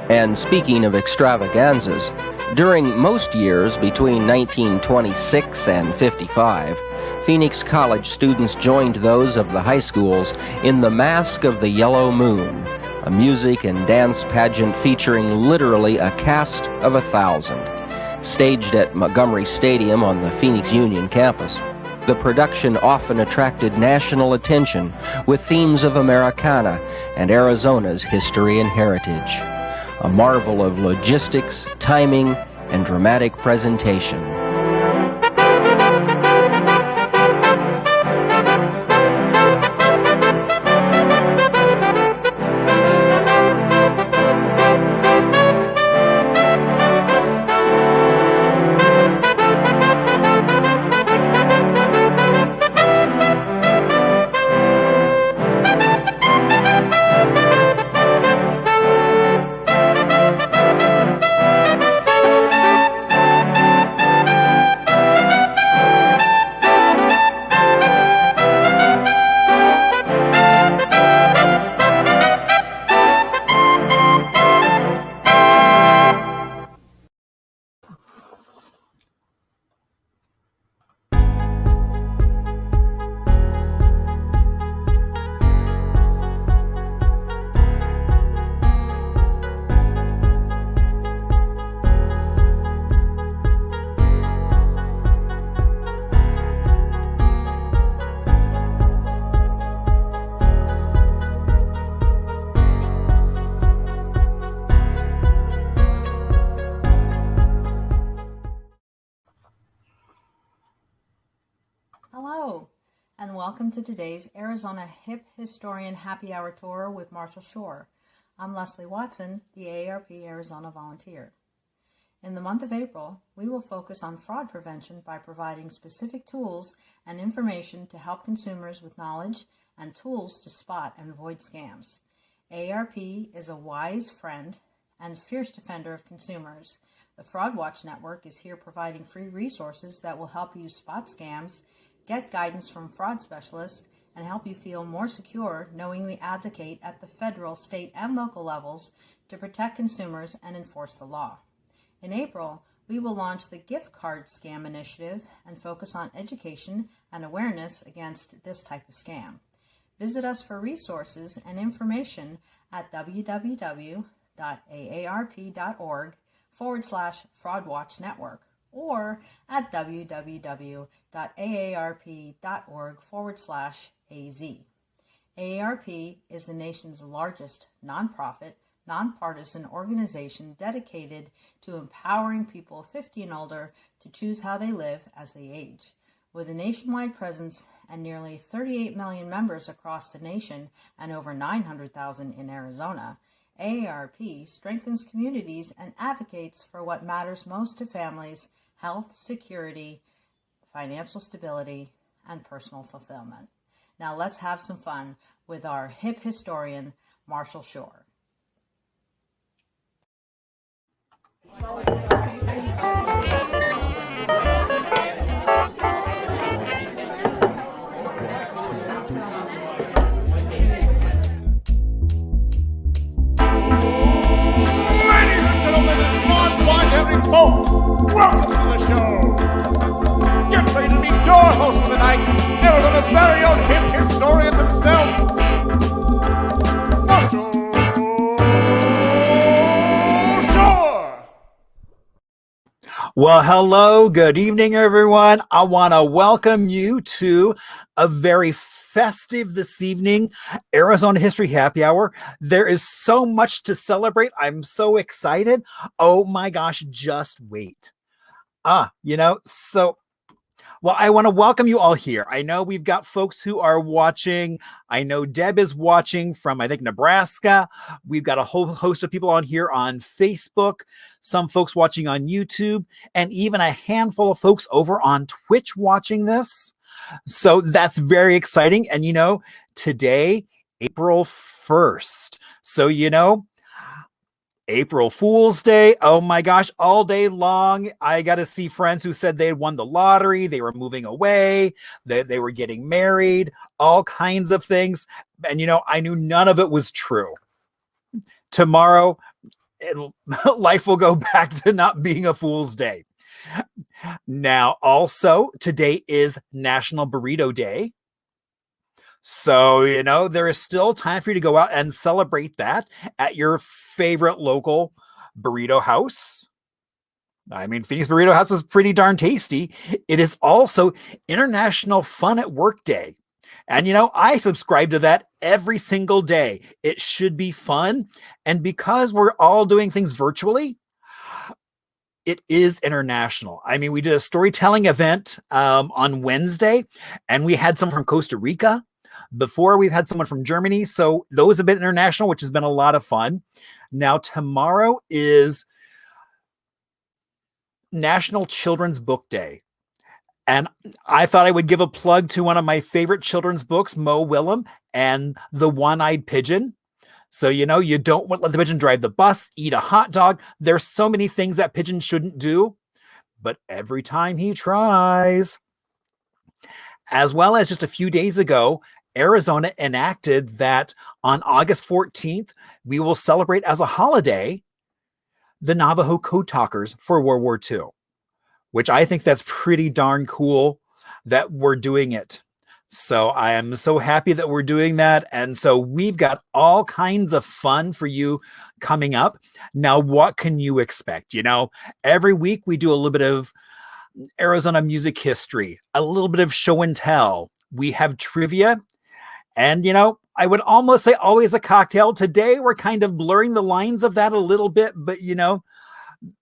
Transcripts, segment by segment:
And speaking of extravaganzas, during most years between 1926 and 55, Phoenix College students joined those of the high schools in the Masque of the Yellow Moon, a music and dance pageant featuring literally a cast of 1,000. Staged at Montgomery Stadium on the Phoenix Union campus, the production often attracted national attention with themes of Americana and Arizona's history and heritage. A marvel of logistics, timing, and dramatic presentation. Hello, and welcome to today's Arizona Hip Historian Happy Hour Tour with Marshall Shore. I'm Leslie Watson, the AARP Arizona volunteer. In the month of April, we will focus on fraud prevention by providing specific tools and information to help consumers with knowledge and tools to spot and avoid scams. AARP is a wise friend and fierce defender of consumers. The Fraud Watch Network is here providing free resources that will help you spot scams, get guidance from fraud specialists, and help you feel more secure knowing we advocate at the federal, state, and local levels to protect consumers and enforce the law. In April, we will launch the Gift Card Scam Initiative and focus on education and awareness against this type of scam. Visit us for resources and information at www.aarp.org/fraudwatchnetwork or at www.aarp.org/AZ. AARP is the nation's largest nonprofit, nonpartisan organization dedicated to empowering people 50 and older to choose how they live as they age. With a nationwide presence and nearly 38 million members across the nation and over 900,000 in Arizona, AARP strengthens communities and advocates for what matters most to families: health, security, financial stability, and personal fulfillment. Now let's have some fun with our hip historian, Marshall Shore. Folks, welcome to the show. Get ready to meet your host for the night, Arizona's very own hip historian himself, Marshall Shore. Well, hello, good evening, everyone. I want to welcome you to a very festive this evening Arizona History Happy Hour. There is so much to celebrate. I'm so excited. Oh my gosh, just wait. I want to welcome you all here. I know we've got folks who are watching. I know Deb is watching from, I think, Nebraska. We've got a whole host of people on here on Facebook, some folks watching on YouTube, and even a handful of folks over on Twitch watching this. So that's very exciting. And, today, April 1st. So, April Fool's Day. Oh my gosh, all day long. I got to see friends who said they had won the lottery. They were moving away. They were getting married, all kinds of things. And, I knew none of it was true. Tomorrow, life will go back to not being a fool's day. Now, also, today is National Burrito Day. So, there is still time for you to go out and celebrate that at your favorite local burrito house. I mean, Phoenix Burrito House is pretty darn tasty. It is also International Fun at Work Day. And, I subscribe to that every single day. It should be fun. And because we're all doing things virtually, it is international. I mean, we did a storytelling event on Wednesday, and we had someone from Costa Rica. Before, we've had someone from Germany. So those have been international, which has been a lot of fun. Now, tomorrow is National Children's Book Day. And I thought I would give a plug to one of my favorite children's books, Mo Willem and the One-Eyed Pigeon. So, you don't let the pigeon drive the bus, eat a hot dog. There's so many things that pigeon shouldn't do, but every time he tries. As well as just a few days ago, Arizona enacted that on August 14th, we will celebrate as a holiday the Navajo Code Talkers for World War II, which I think that's pretty darn cool that we're doing it. So I am so happy that we're doing that. And so we've got all kinds of fun for you coming up. Now, what can you expect? Every week we do a little bit of Arizona music history, a little bit of show and tell. We have trivia. And, I would almost say always a cocktail. Today, we're kind of blurring the lines of that a little bit, but,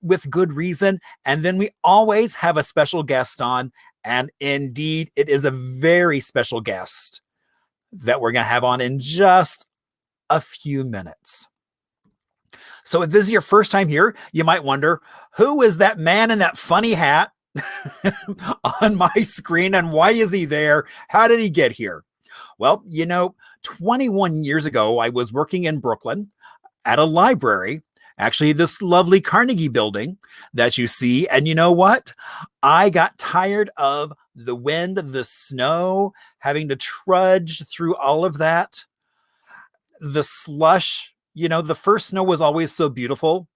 with good reason. And then we always have a special guest on. And indeed, it is a very special guest that we're going to have on in just a few minutes. So if this is your first time here, you might wonder, who is that man in that funny hat on my screen and why is he there? How did he get here? Well, 21 years ago, I was working in Brooklyn at a library, actually this lovely Carnegie building that you see. And you know what? I got tired of the wind, the snow, having to trudge through all of that. The slush, the first snow was always so beautiful.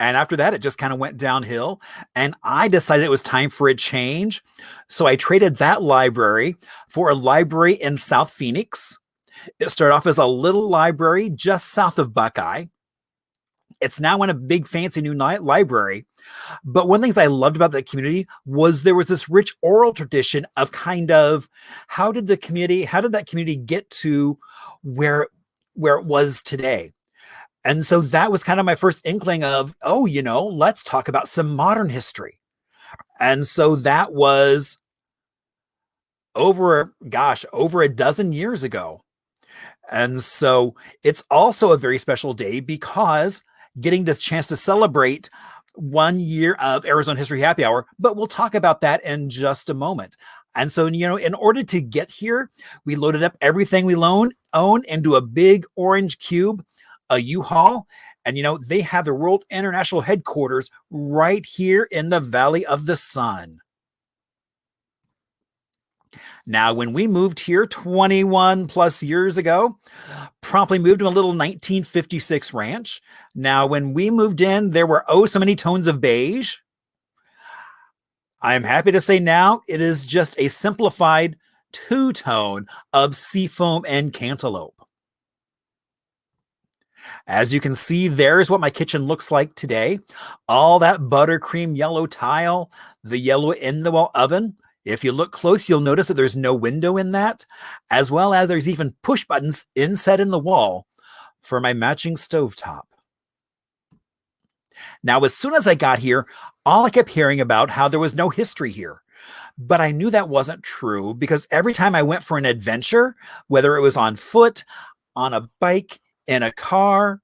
And after that, it just kind of went downhill. And I decided it was time for a change. So I traded that library for a library in South Phoenix. It started off as a little library just south of Buckeye. It's now in a big fancy new library. But one of the things I loved about that community was there was this rich oral tradition of kind of how did that community get to where it was today? And so that was kind of my first inkling of, let's talk about some modern history. And so that was over a dozen years ago. And so it's also a very special day because getting the chance to celebrate 1 year of Arizona History Happy Hour, but we'll talk about that in just a moment. And so, in order to get here, we loaded up everything we own into a big orange cube, a U-Haul, and they have the World International headquarters right here in the Valley of the Sun. Now, when we moved here 21 plus years ago, promptly moved to a little 1956 ranch. Now, when we moved in, there were so many tones of beige. I'm happy to say now it is just a simplified two-tone of seafoam and cantaloupe. As you can see, there's what my kitchen looks like today. All that buttercream yellow tile, the yellow in-the-wall oven. If you look close, you'll notice that there's no window in that, as well as there's even push buttons inset in the wall for my matching stovetop. Now, as soon as I got here, all I kept hearing about how there was no history here. But I knew that wasn't true because every time I went for an adventure, whether it was on foot, on a bike, in a car,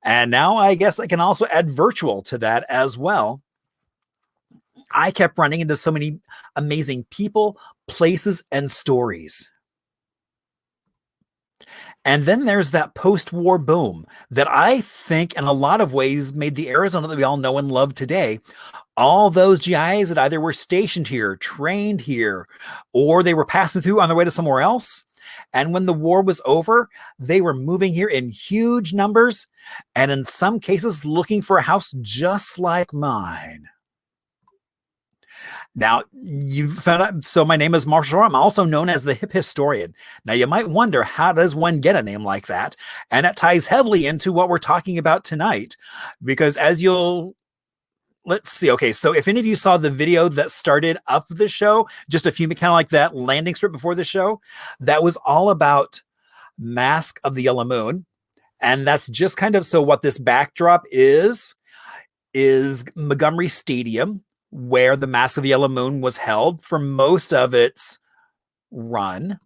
and now I guess I can also add virtual to that as well, I kept running into so many amazing people, places, and stories. And then there's that post-war boom that I think in a lot of ways made the Arizona that we all know and love today. All those GIs that either were stationed here, trained here, or they were passing through on their way to somewhere else, And when the war was over, they were moving here in huge numbers, and in some cases looking for a house just like mine. Now, you found out, so my name is Marshall Shore. I'm also known as the Hip Historian. Now, you might wonder, how does one get a name like that? And it ties heavily into what we're talking about tonight, because as you'll, let's see. Okay, so if any of you saw the video that started up the show, just a few, kind of like that landing strip before the show, that was all about Mask of the Yellow Moon. And that's just kind of, so what this backdrop is Montgomery Stadium, where the Mask of the Yellow Moon was held for most of its run.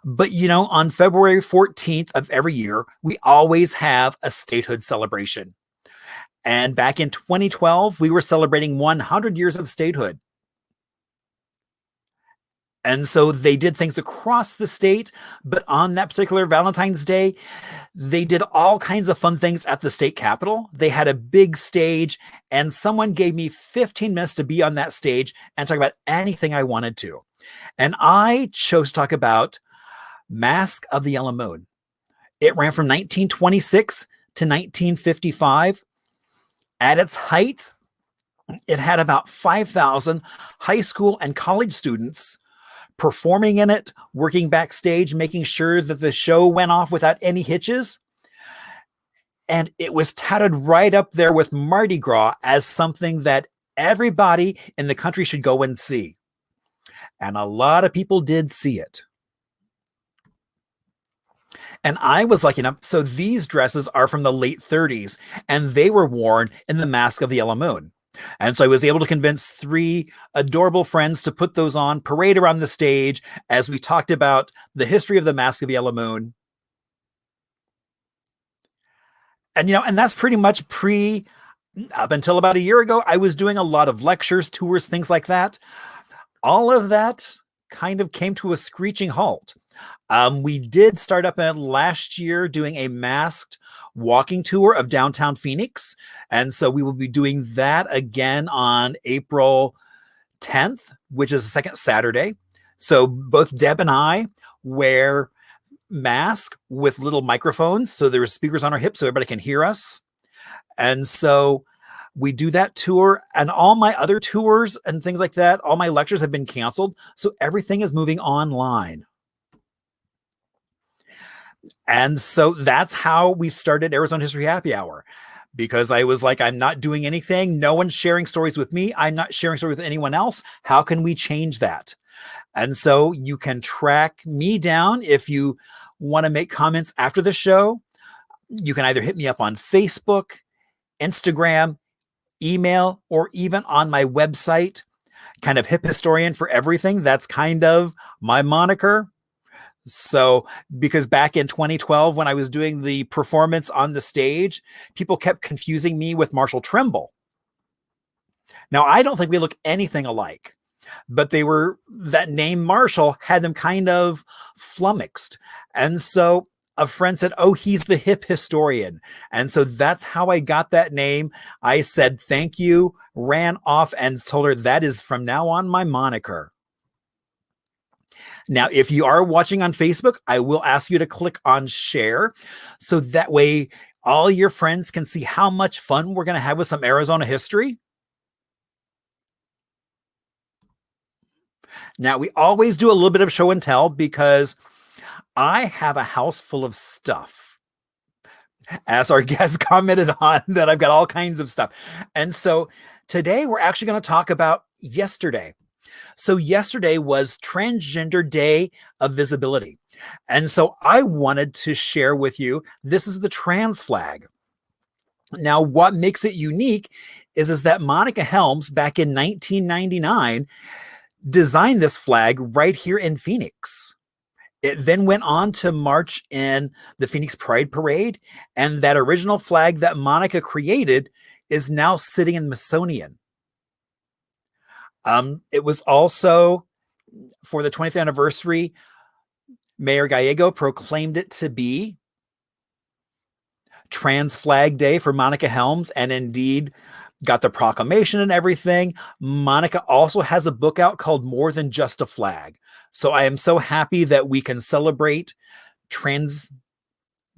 But, you know, on February 14th of every year, we always have a statehood celebration. And back in 2012, we were celebrating 100 years of statehood. And so they did things across the state, but on that particular Valentine's Day, they did all kinds of fun things at the state capitol. They had a big stage, and someone gave me 15 minutes to be on that stage and talk about anything I wanted to. And I chose to talk about Mask of the Yellow Moon. It ran from 1926 to 1955. At its height, it had about 5,000 high school and college students performing in it, working backstage, making sure that the show went off without any hitches. And it was touted right up there with Mardi Gras as something that everybody in the country should go and see. And a lot of people did see it. And I was lucky enough, so these dresses are from the late 30s, and they were worn in the Mask of the Yellow Moon. And so I was able to convince 3 adorable friends to put those on, parade around the stage as we talked about the history of the Mask of the Yellow Moon. And, you know, and that's pretty much up until about a year ago, I was doing a lot of lectures, tours, things like that. All of that kind of came to a screeching halt. We did start up last year doing a masked walking tour of downtown Phoenix. And so we will be doing that again on April 10th, which is the second Saturday. So both Deb and I wear masks with little microphones. So there are speakers on our hips so everybody can hear us. And so we do that tour, and all my other tours and things like that, all my lectures have been canceled. So everything is moving online. And so that's how we started Arizona History Happy Hour, because I was like, I'm not doing anything. No one's sharing stories with me. I'm not sharing stories with anyone else. How can we change that? And so you can track me down if you want to make comments after the show. You can either hit me up on Facebook, Instagram, email, or even on my website, kind of Hip Historian for Everything. That's kind of my moniker. So, because back in 2012, when I was doing the performance on the stage, people kept confusing me with Marshall Trimble. Now, I don't think we look anything alike, but that name Marshall had them kind of flummoxed. And so a friend said, oh, he's the Hip Historian. And so that's how I got that name. I said, thank you, ran off and told her that is from now on my moniker. Now, if you are watching on Facebook, I will ask you to click on share, so that way all your friends can see how much fun we're going to have with some Arizona history. Now, we always do a little bit of show and tell, because I have a house full of stuff. As our guest commented on, that I've got all kinds of stuff. And so today we're actually going to talk about yesterday. So yesterday was Transgender Day of Visibility. And so I wanted to share with you, this is the trans flag. Now, what makes it unique is that Monica Helms, back in 1999, designed this flag right here in Phoenix. It then went on to march in the Phoenix Pride Parade, and that original flag that Monica created is now sitting in Smithsonian. It was also, for the 20th anniversary, Mayor Gallego proclaimed it to be Trans Flag Day for Monica Helms, and indeed, got the proclamation and everything. Monica also has a book out called More Than Just a Flag. So I am so happy that we can celebrate Trans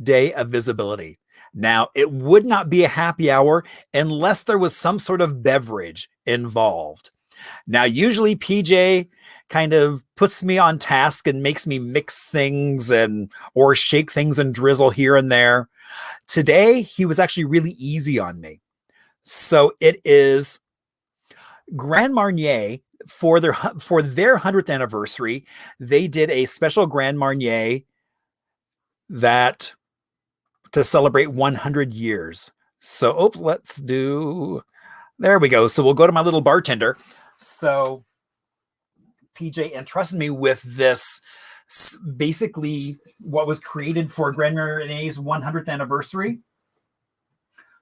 Day of Visibility. Now, it would not be a happy hour unless there was some sort of beverage involved. Now, usually PJ kind of puts me on task and makes me mix things or shake things and drizzle here and there. Today, he was actually really easy on me. So it is Grand Marnier for their 100th anniversary. They did a special Grand Marnier to celebrate 100 years. So, there we go. So we'll go to my little bartender. So PJ entrusted me with this, basically what was created for Grand Marnier's 100th anniversary.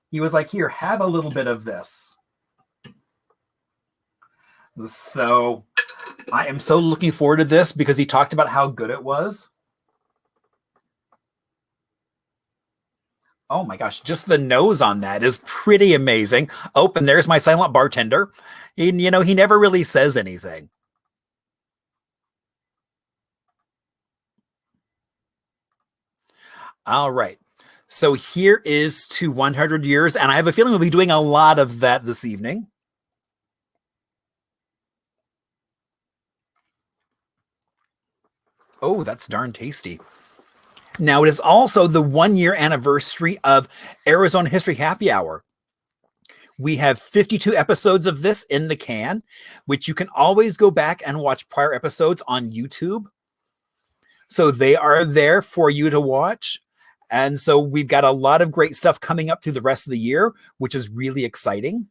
He was like, here, have a little bit of this. So I am so looking forward to this because he talked about how good it was. Oh my gosh, just the nose on that is pretty amazing. Oh, and there's my silent bartender. He never really says anything. All right. So here is to 100 years, and I have a feeling we'll be doing a lot of that this evening. Oh, that's darn tasty. Now, it is also the 1-year anniversary of Arizona History Happy Hour. We have 52 episodes of this in the can, which you can always go back and watch prior episodes on YouTube. So they are there for you to watch. And so we've got a lot of great stuff coming up through the rest of the year, which is really exciting.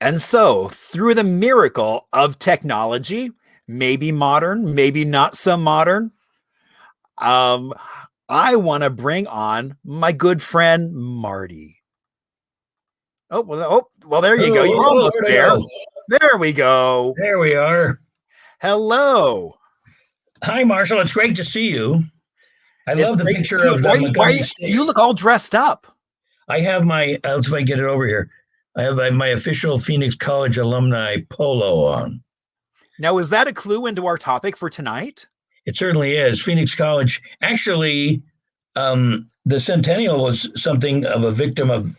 And so through the miracle of technology, maybe modern, maybe not so modern, I want to bring on my good friend, Marty. Oh, well, there you go. You're almost there. There we go. There we are. Hello. Hi, Marshall. It's great to see you. I love the picture of Montgomery State. You look all dressed up. I have my, let's see if I get it over here. I have my official Phoenix College alumni polo on. Now, is that a clue into our topic for tonight? It certainly is. Phoenix College. Actually, the centennial was something of a victim of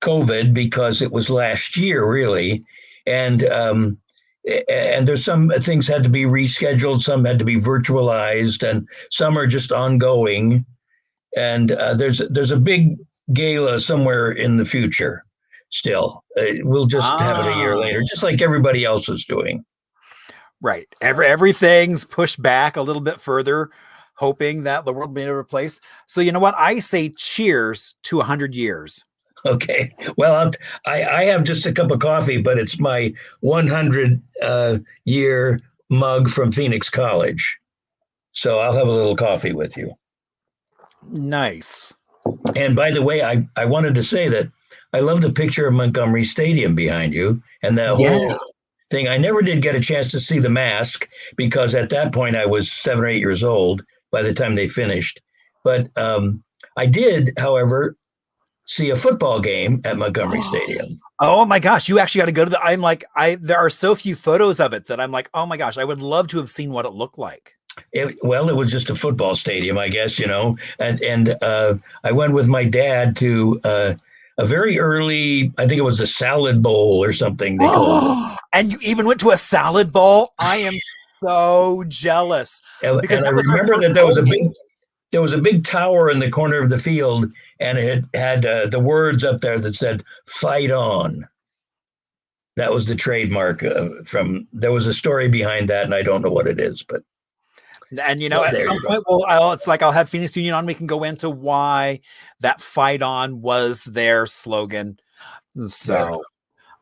COVID because it was last year, really. And there's some things had to be rescheduled, some had to be virtualized, and some are just ongoing. And there's a big gala somewhere in the future still. We'll just have it a year later, just like everybody else is doing. Right. Everything's pushed back a little bit further, hoping that the world will be in a place. So you know what? I say cheers to 100 years. Okay. Well, I have just a cup of coffee, but it's my 100 year mug from Phoenix College. So I'll have a little coffee with you. Nice. And by the way, I wanted to say that I love the picture of Montgomery Stadium behind you and that whole thing. I never did get a chance to see the mask because at that point I was 7 or 8 years old by the time they finished. But I did, however, see a football game at Montgomery Stadium. Oh my gosh, you actually got to go to there are so few photos of it that I'm like, oh my gosh, I would love to have seen what it looked like. It was just a football stadium, I guess, and I went with my dad to a very early, I think it was a salad bowl or something they called it. And you even went to a salad bowl? I am so jealous. Because I remember that there was a big tower in the corner of the field, and it had the words up there that said "Fight on." That was the trademark there was a story behind that, and I don't know what it is, but. And at some point, I'll have Phoenix Union on. We can go into why that "Fight on" was their slogan. So,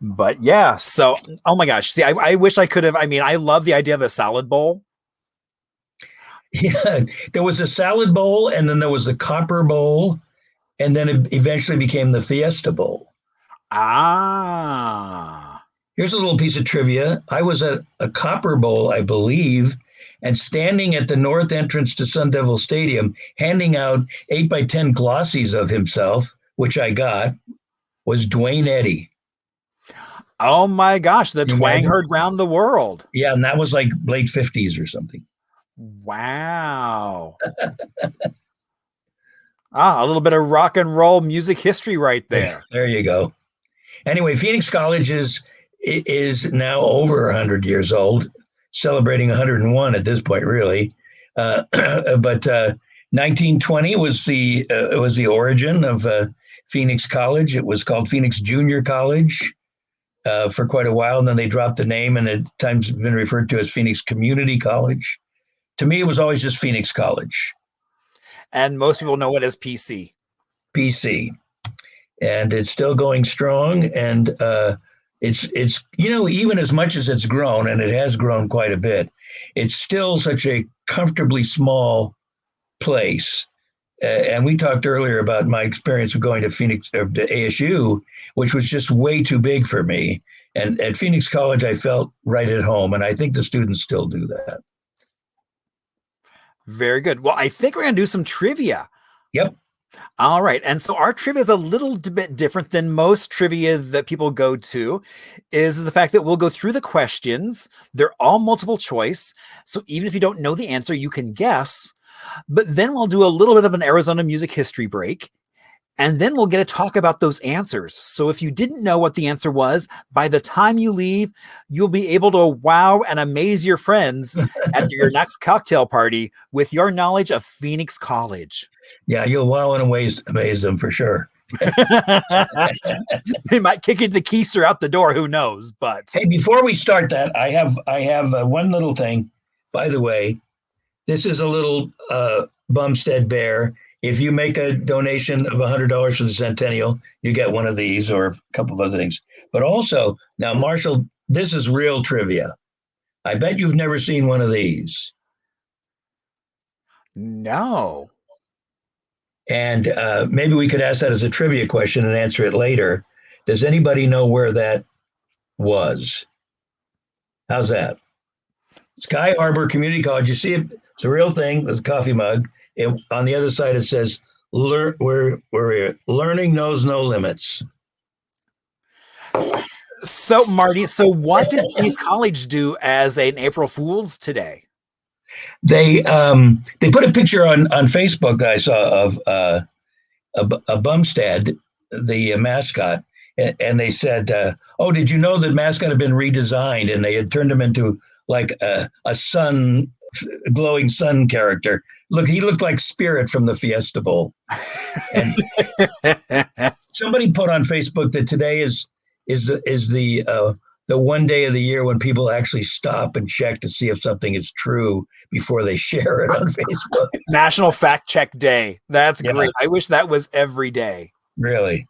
but yeah. So, oh my gosh. See, I wish I could have. I mean, I love the idea of a salad bowl. Yeah, there was a salad bowl, and then there was the Copper Bowl, and then it eventually became the Fiesta Bowl. Ah. Here's a little piece of trivia. I was at a Copper Bowl, I believe, and standing at the north entrance to Sun Devil Stadium, handing out 8x10 glossies of himself, which I got, was Dwayne Eddy. Oh my gosh, the You twang imagine? heard round the world. Yeah, and that was like late 50s or something. Wow. A little bit of rock and roll music history right there. There you go. Anyway, Phoenix College is now over 100 years old, celebrating 101 at this point, really. But 1920 was the origin of Phoenix College. It was called Phoenix Junior College for quite a while, and then they dropped the name, and at times been referred to as Phoenix Community College. To me, it was always just Phoenix College. And most people know it as PC. PC. And it's still going strong. And it's even as much as it's grown, and it has grown quite a bit, it's still such a comfortably small place. And we talked earlier about my experience of going to Phoenix or to ASU, which was just way too big for me. And at Phoenix College, I felt right at home. And I think the students still do that. Very good. Well, I think we're going to do some trivia. Yep. All right. And so our trivia is a little bit different than most trivia that people go to, is the fact that we'll go through the questions. They're all multiple choice. So even if you don't know the answer, you can guess. But then we'll do a little bit of an Arizona music history break. And then we'll get to talk about those answers. So if you didn't know what the answer was, by the time you leave, you'll be able to wow and amaze your friends at your next cocktail party with your knowledge of Phoenix College. Yeah, you'll wow and amaze them for sure. They might kick the keister out the door. Who knows? But hey, before we start that, I have one little thing. By the way, this is a little Bumstead Bear. If you make a donation of $100 for the Centennial, you get one of these or a couple of other things. But also, now, Marshall, this is real trivia. I bet you've never seen one of these. No. And maybe we could ask that as a trivia question and answer it later. Does anybody know where that was? How's that? Sky Harbor Community College. You see it? It's a real thing. It's a coffee mug. On the other side, it says, "We're learning knows no limits." So, Marty, what did Phoenix College do as an April Fool's today? They put a picture on Facebook that I saw of a Bumstead, the mascot, and they said, "Oh, did you know that Mascot had been redesigned and they had turned him into like a sun." Glowing sun character. Look, he looked like Spirit from the Fiesta Bowl. And somebody put on Facebook that today is the one day of the year when people actually stop and check to see if something is true before they share it on Facebook. National Fact Check Day. That's great. I wish that was every day. Really.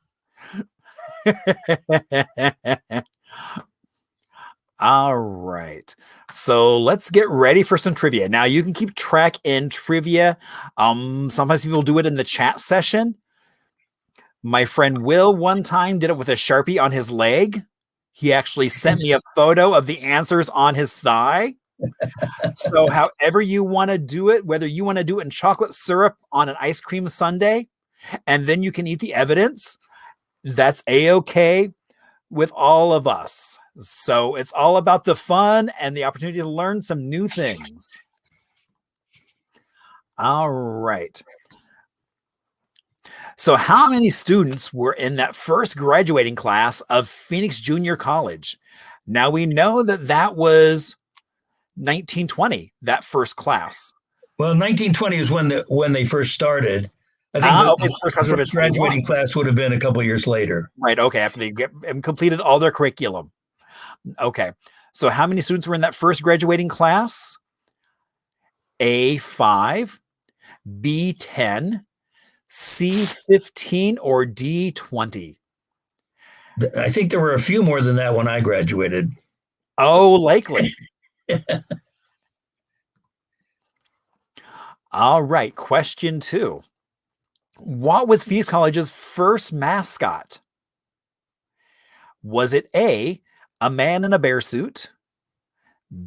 All right. So let's get ready for some trivia. Now you can keep track in trivia. Sometimes people do it in the chat session. My friend Will one time did it with a Sharpie on his leg. He actually sent me a photo of the answers on his thigh. So however you want to do it, whether you want to do it in chocolate syrup on an ice cream sundae, and then you can eat the evidence, that's a-okay with all of us. So it's all about the fun and the opportunity to learn some new things. All right. So how many students were in that first graduating class of Phoenix Junior College? Now we know that was 1920, that first class. Well, 1920 is when they first started. I think the first graduating class would have been a couple of years later. Right. Okay. After they completed all their curriculum. Okay. So how many students were in that first graduating class? A5, B10, C15, or D20? I think there were a few more than that when I graduated. Oh, likely. All right. Question 2. What was Phoenix College's first mascot? Was it A man in a bear suit,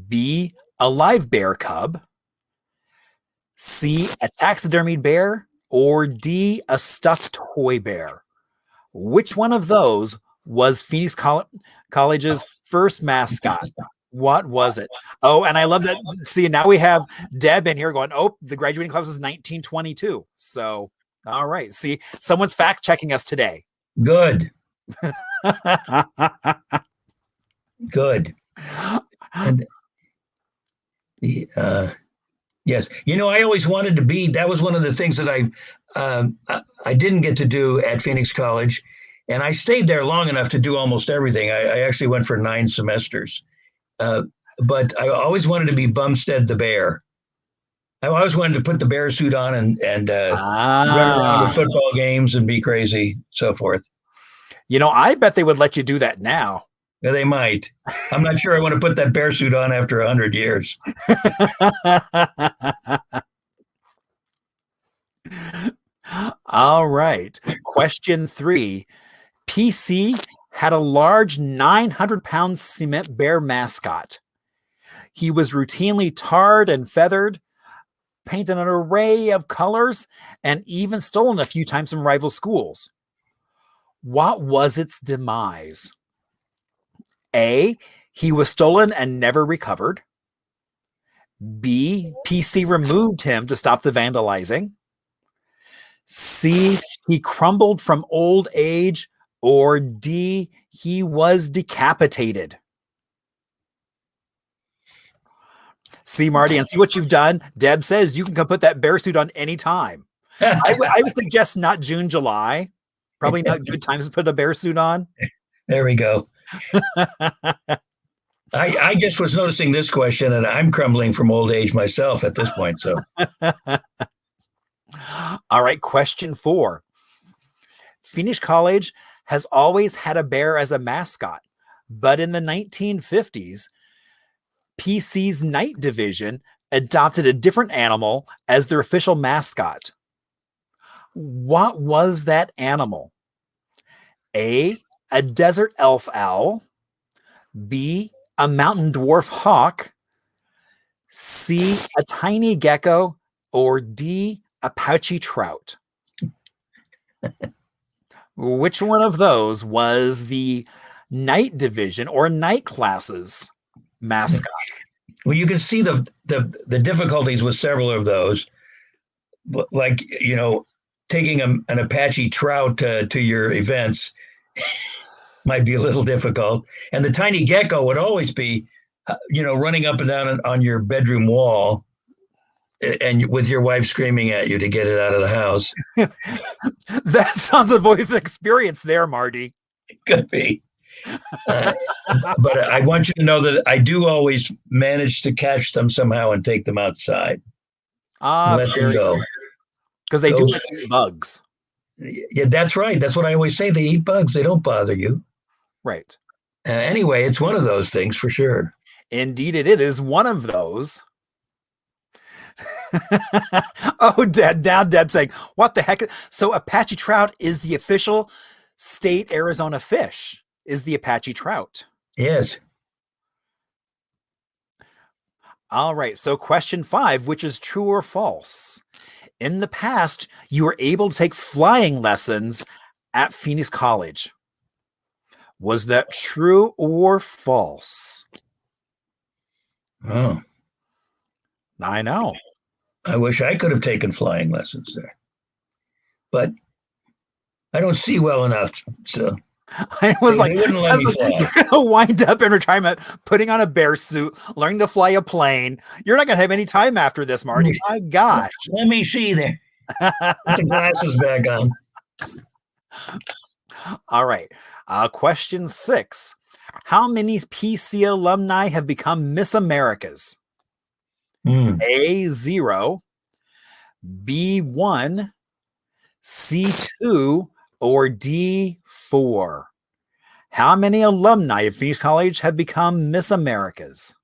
B, a live bear cub, C, a taxidermied bear, or D, a stuffed toy bear? Which one of those was Phoenix College's first mascot? What was it? Oh, and I love that. See, now we have Deb in here going, oh, the graduating class was 1922. So, all right. See, someone's fact checking us today. Good. Good. And yes, I always wanted to be. That was one of the things that I didn't get to do at Phoenix College, and I stayed there long enough to do almost everything. I actually went for 9 semesters, but I always wanted to be Bumstead the Bear. I always wanted to put the bear suit on and run around to football games and be crazy, so forth. I bet they would let you do that now. Yeah, they might. I'm not sure I want to put that bear suit on after 100 years. All right. Question 3. PC had a large 900-pound cement bear mascot. He was routinely tarred and feathered, painted an array of colors, and even stolen a few times from rival schools. What was its demise? A, he was stolen and never recovered. B, PC removed him to stop the vandalizing. C, he crumbled from old age. Or D, he was decapitated. See, Marty, and see what you've done. Deb says you can come put that bear suit on anytime. I would suggest not June, July. Probably not good times to put a bear suit on. There we go. I just was noticing this question, and I'm crumbling from old age myself at this point. So, all right, question 4. Phoenix College has always had a bear as a mascot, but in the 1950s, PC's night division adopted a different animal as their official mascot. What was that animal? A desert elf owl. B, a mountain dwarf hawk. C, a tiny gecko. Or D, a pouchy trout. Which one of those was the night division or night classes mascot? Well, you can see the difficulties with several of those, like taking an Apache trout to your events might be a little difficult, and the tiny gecko would always be, running up and down on your bedroom wall, and with your wife screaming at you to get it out of the house. That sounds a voice of experience there, Marty. It could be. But I want you to know that I do always manage to catch them somehow and take them outside. Let them go. Because they do eat bugs. Yeah, that's right. That's what I always say. They eat bugs. They don't bother you. Right. Anyway, it's one of those things for sure. Indeed, it is one of those. Oh, now Deb saying, what the heck? So Apache trout is the official state Arizona fish, is the Apache trout. Yes. All right. So question 5, which is true or false? In the past, you were able to take flying lessons at Phoenix College. Was that true or false? Oh. I know. I wish I could have taken flying lessons there, but I don't see well enough. So I was like, you're going to wind up in retirement, putting on a bear suit, learning to fly a plane. You're not going to have any time after this, Marty. My gosh. Let me see there. Put the glasses back on. All right. Question 6. How many PC alumni have become Miss Americas? A, 0, B, 1, C, 2, or D, 4? How many alumni of Phoenix College have become Miss Americas?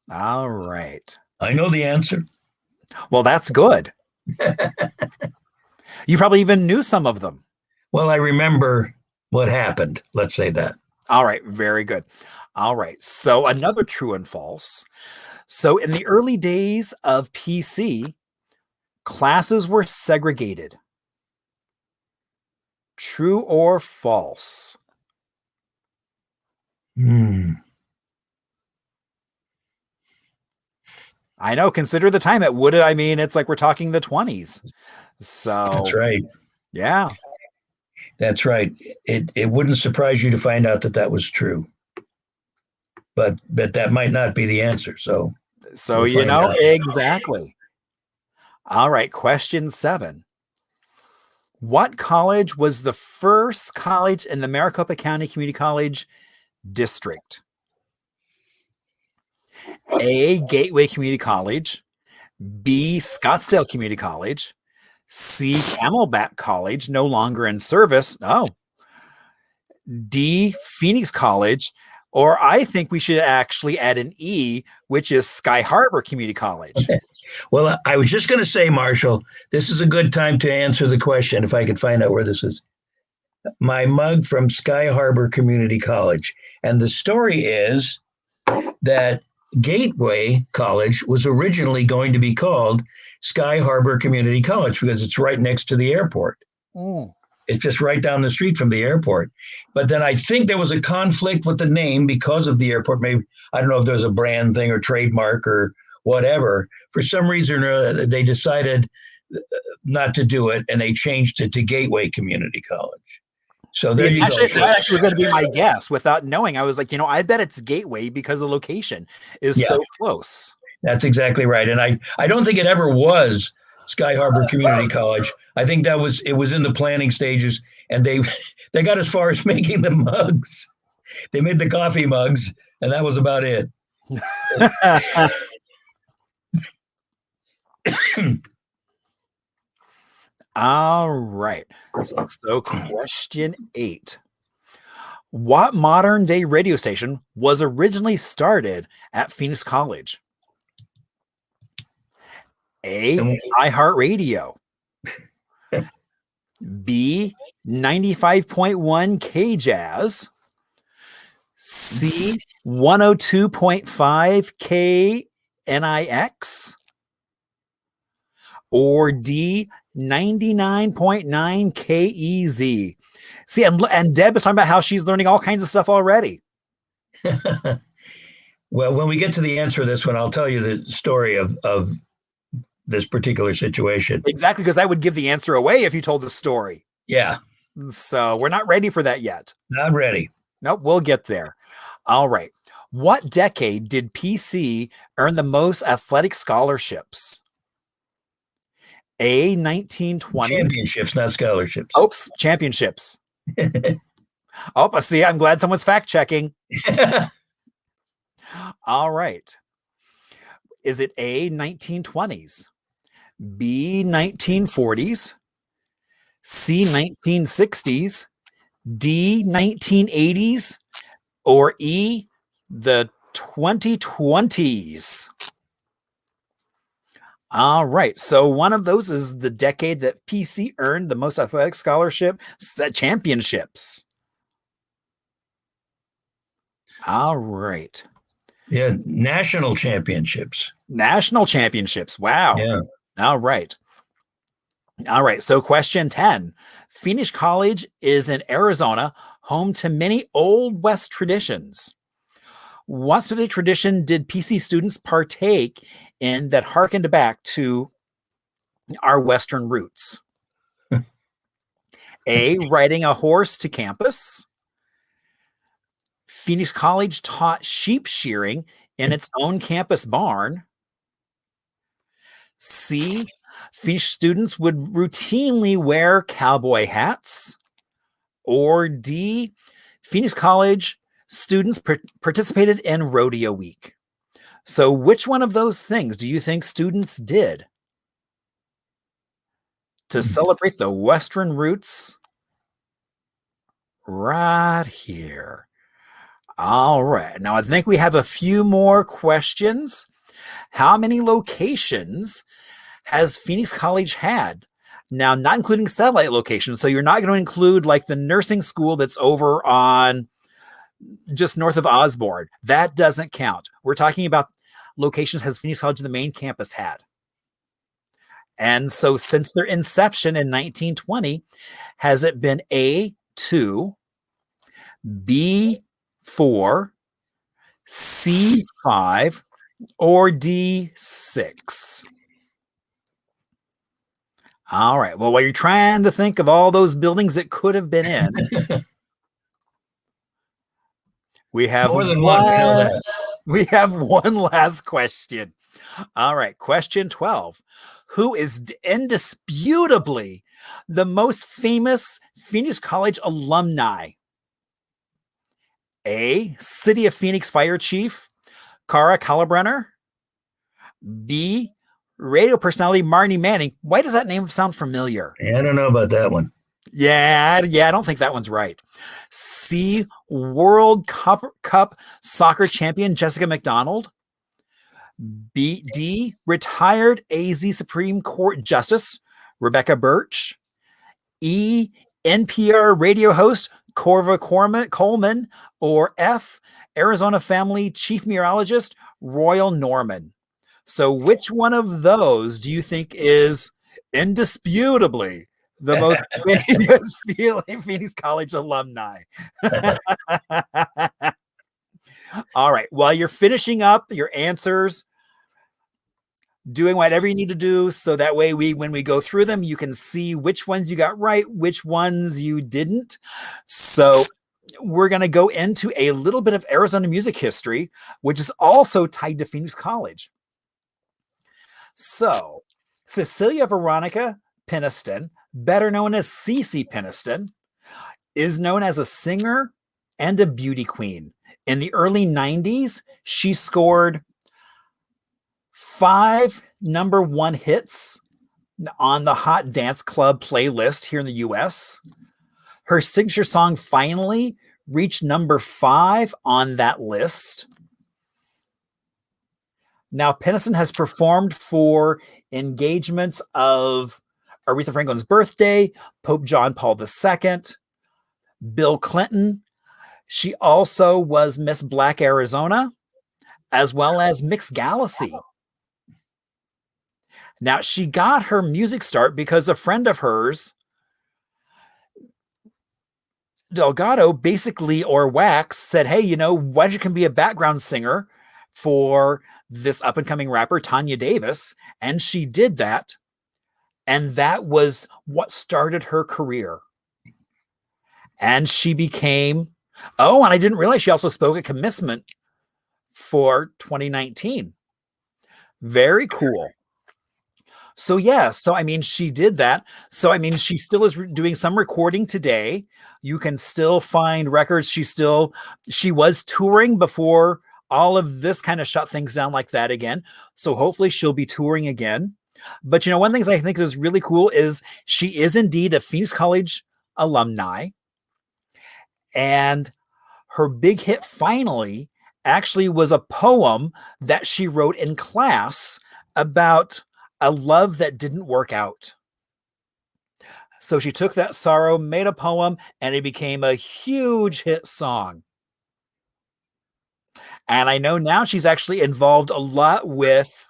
All right. I know the answer. Well, that's good. You probably even knew some of them. Well, I remember what happened. Let's say that. All right, very good. All right, so another true and false. So in the early days of PC, classes were segregated. True or false? I know, consider the time it would have. I mean, it's like we're talking the 20s. So That's right. Yeah. That's right. It wouldn't surprise you to find out that that was true. But that might not be the answer. So So, we'll find out. exactly. All right, question 7. What college was the first college in the Maricopa County Community College District? A, Gateway Community College. B, Scottsdale Community College. C, Camelback College, no longer in service. Oh. D, Phoenix College. Or I think we should actually add an E, which is Sky Harbor Community College. Well, I was just going to say, Marshall, this is a good time to answer the question if I could find out where this is. My mug from Sky Harbor Community College. And the story is that Gateway College was originally going to be called Sky Harbor Community College because it's right next to the airport. Mm. It's just right down the street from the airport. But then I think there was a conflict with the name because of the airport. Maybe, I don't know if there was a brand thing or trademark or whatever. For some reason, they decided not to do it, and they changed it to Gateway Community College. So there you go. That actually was going to be my guess without knowing. I was like, I bet it's Gateway because the location is so close. That's exactly right. And I don't think it ever was Sky Harbor Community College. I think it was in the planning stages, and they got as far as making the mugs. They made the coffee mugs, and that was about it. All right. So question 8. What modern day radio station was originally started at Phoenix College? A, iHeartRadio. B, 95.1 KJazz. C, 102.5 KNIX. Or D, 99.9 KEZ. See, and Deb is talking about how she's learning all kinds of stuff already. Well, when we get to the answer to this one, I'll tell you the story of this particular situation. Exactly, because that would give the answer away if you told the story. Yeah. So we're not ready for that yet. Not ready. Nope, we'll get there. All right. What decade did PC earn the most athletic scholarships? A, 1920. Championships, not scholarships. Oops, championships. I see. I'm glad someone's fact checking. All right. Is it A, 1920s, B, 1940s, C, 1960s, D, 1980s, or E, the 2020s? All right. So one of those is the decade that PC earned the most athletic scholarship championships. All right. Yeah, national championships. National championships. Wow. Yeah. All right. All right. So question 10. Phoenix College is in Arizona, home to many Old West traditions. What specific tradition did PC students partake in that harkened back to our Western roots? A, riding a horse to campus. Phoenix College taught sheep shearing in its own campus barn. C, Phoenix students would routinely wear cowboy hats. Or D, Phoenix College students participated in Rodeo Week. So which one of those things do you think students did to celebrate the Western roots? Right here. All right. Now I think we have a few more questions. How many locations has Phoenix College had? Now, not including satellite locations. So you're not going to include like the nursing school that's over on just north of Osborne. That doesn't count. We're talking about locations has Phoenix College, the main campus, had. And so since their inception in 1920, has it been A2, B4, C5, or D6? All right. Well, while you're trying to think of all those buildings it could have been in, we have More than one. Hell, that. We have one last question. All right. Question 12. Who is indisputably the most famous Phoenix College alumni? A, City of Phoenix Fire Chief Cara Kalibrenner. B, radio personality Marty Manning. Why does that name sound familiar? I don't know about that one. Yeah, I don't think that one's right. C, World Cup soccer champion Jessica McDonald. D, retired AZ Supreme Court Justice Rebecca Birch. E, NPR radio host Corva Coleman. Or F, Arizona family chief meteorologist Royal Norman. So which one of those do you think is indisputably the most famous Phoenix College alumni? All right. While you're finishing up your answers, doing whatever you need to do so that way when we go through them, you can see which ones you got right, which ones you didn't. So we're going to go into a little bit of Arizona music history, which is also tied to Phoenix College. So Cecilia Veronica Peniston, better known as CeCe Peniston, is known as a singer and a beauty queen. In the early 90s, she scored 5 #1 hits on the Hot Dance Club playlist here in the US. Her signature song Finally reached #5 on that list. Now, Peniston has performed for engagements of Aretha Franklin's birthday, Pope John Paul II, Bill Clinton. She also was Miss Black Arizona, as well as Mix Galaxy. Now, she got her music start because a friend of hers, Delgado, basically, or Wax, said, hey, why don't you come be a background singer for this up-and-coming rapper, Tanya Davis? And she did that. And that was what started her career. And she became, and I didn't realize she also spoke at commencement for 2019. Very cool. So, yeah. So, she did that. So, she still is doing some recording today. You can still find records. She was touring before all of this kind of shut things down like that again. So hopefully she'll be touring again. But, one of the things I think is really cool is she is indeed a Phoenix College alumni. And her big hit Finally actually was a poem that she wrote in class about a love that didn't work out. So she took that sorrow, made a poem, and it became a huge hit song. And I know now she's actually involved a lot with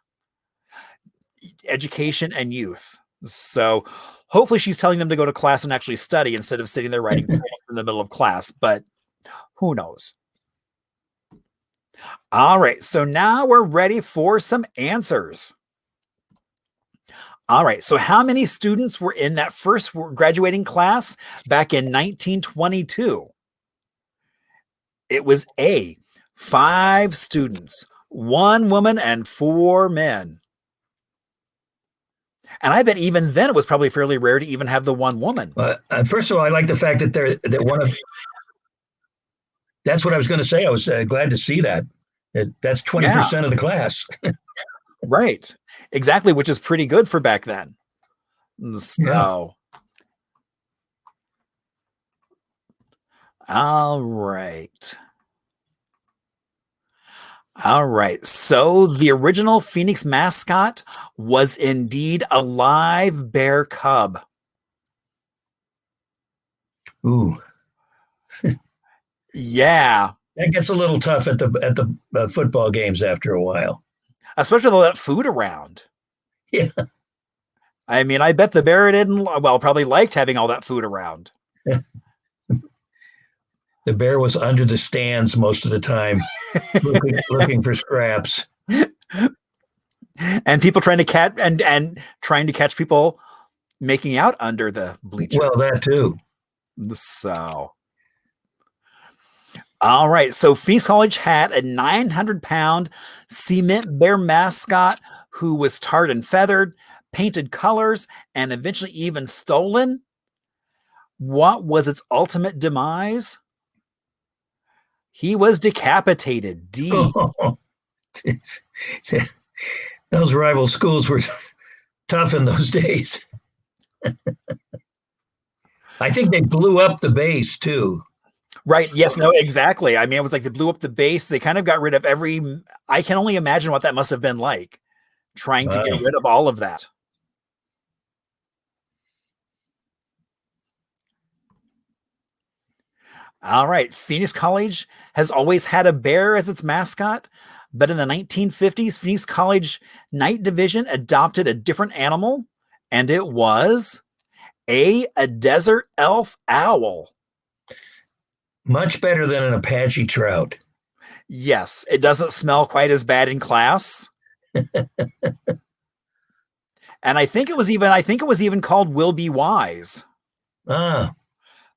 education and youth. So hopefully she's telling them to go to class and actually study instead of sitting there writing in the middle of class. But who knows? All right. So now we're ready for some answers. All right. So how many students were in that first graduating class back in 1922? It was A, 5 students, 1 woman and 4 men. And I bet even then it was probably fairly rare to even have the 1 woman. First of all, I like the fact that one of, that's what I was going to say. I was glad to see that. That's 20% of the class. Right. Exactly, which is pretty good for back then. So, all right. All right. So the original Phoenix mascot was indeed a live bear cub. Ooh. Yeah. That gets a little tough at the football games after a while. Especially with all that food around. Yeah. I mean, I bet the bear probably liked having all that food around. The bear was under the stands most of the time, looking for scraps. And people trying to catch people making out under the bleachers. Well, that too. So, all right. So Phoenix College had a 900-pound cement bear mascot who was tarred and feathered, painted colors, and eventually even stolen. What was its ultimate demise? He was decapitated. Those rival schools were tough in those days. I think they blew up the base too. Right. Yes. No, exactly. I mean, it was like they blew up the base. They kind of got rid of I can only imagine what that must have been like, trying to get rid of all of that. All right. Phoenix College has always had a bear as its mascot, but in the 1950s, Phoenix College Night Division adopted a different animal, and it was a desert elf owl. Much better than an Apache trout. Yes, it doesn't smell quite as bad in class. And I think it was even called Will Be Wise.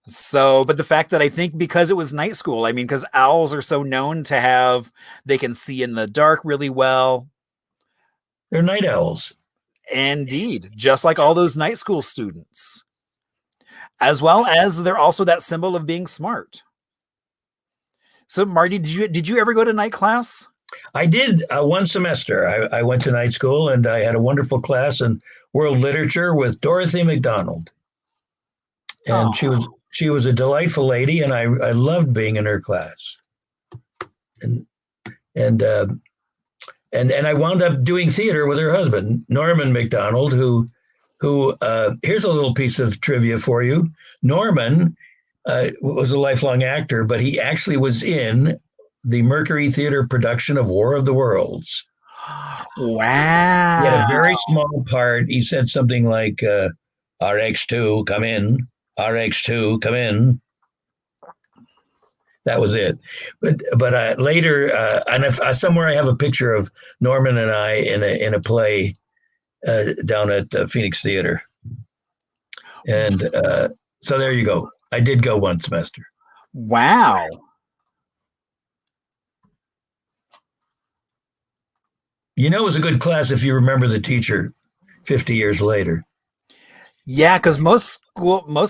So, but the fact that I think because it was night school, I mean, because owls are so known to they can see in the dark really well. They're night owls. Indeed, just like all those night school students. As well as they're also that symbol of being smart. So, Marty, did you ever go to night class? I did one semester. I went to night school, and I had a wonderful class in world literature with Dorothy McDonald. And she was a delightful lady, and I loved being in her class. And I wound up doing theater with her husband, Norman McDonald, who here's a little piece of trivia for you. Norman was a lifelong actor, but he actually was in the Mercury Theater production of War of the Worlds. Wow. He had a very small part. He said something like, RX2, come in. RX2, come in. That was it. But later, and somewhere I have a picture of Norman and I in a play down at Phoenix Theater. And so there you go. I did go one semester. Wow. You know, it was a good class if you remember the teacher 50 years later. Yeah, because most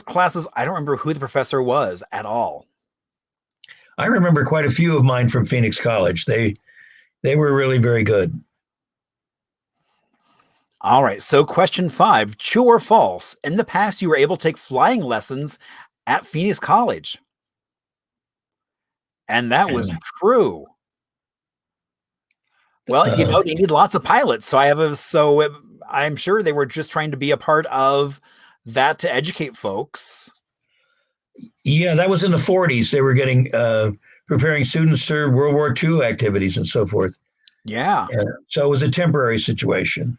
classes, I don't remember who the professor was at all. I remember quite a few of mine from Phoenix College. They were really very good. All right. So question 5, true or false? In the past, you were able to take flying lessons at Phoenix College. And that was true. Well, they need lots of pilots. So I'm sure they were just trying to be a part of that to educate folks. Yeah, that was in the 40s. They were getting preparing students for World War II activities and so forth. Yeah. So it was a temporary situation.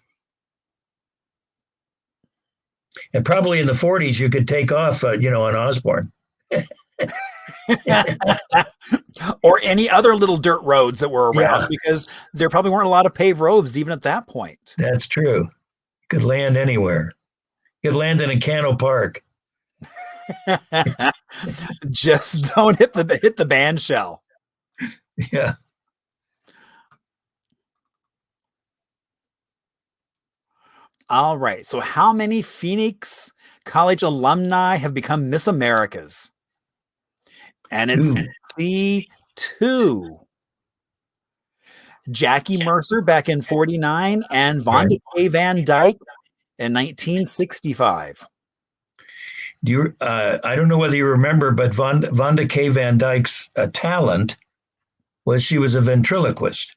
And probably in the 40s, you could take off, on Osborne. Or any other little dirt roads that were around, because there probably weren't a lot of paved roads even at that point. That's true. You could land anywhere. You could land in a Cano Park. Just don't hit the band shell. Yeah. All right. So how many Phoenix College alumni have become Miss Americas? And it's C2. Jackie Mercer back in 49 and Vonda Van Dyke in 1965. I don't know whether you remember, but Vonda Van Dyke's talent was she was a ventriloquist.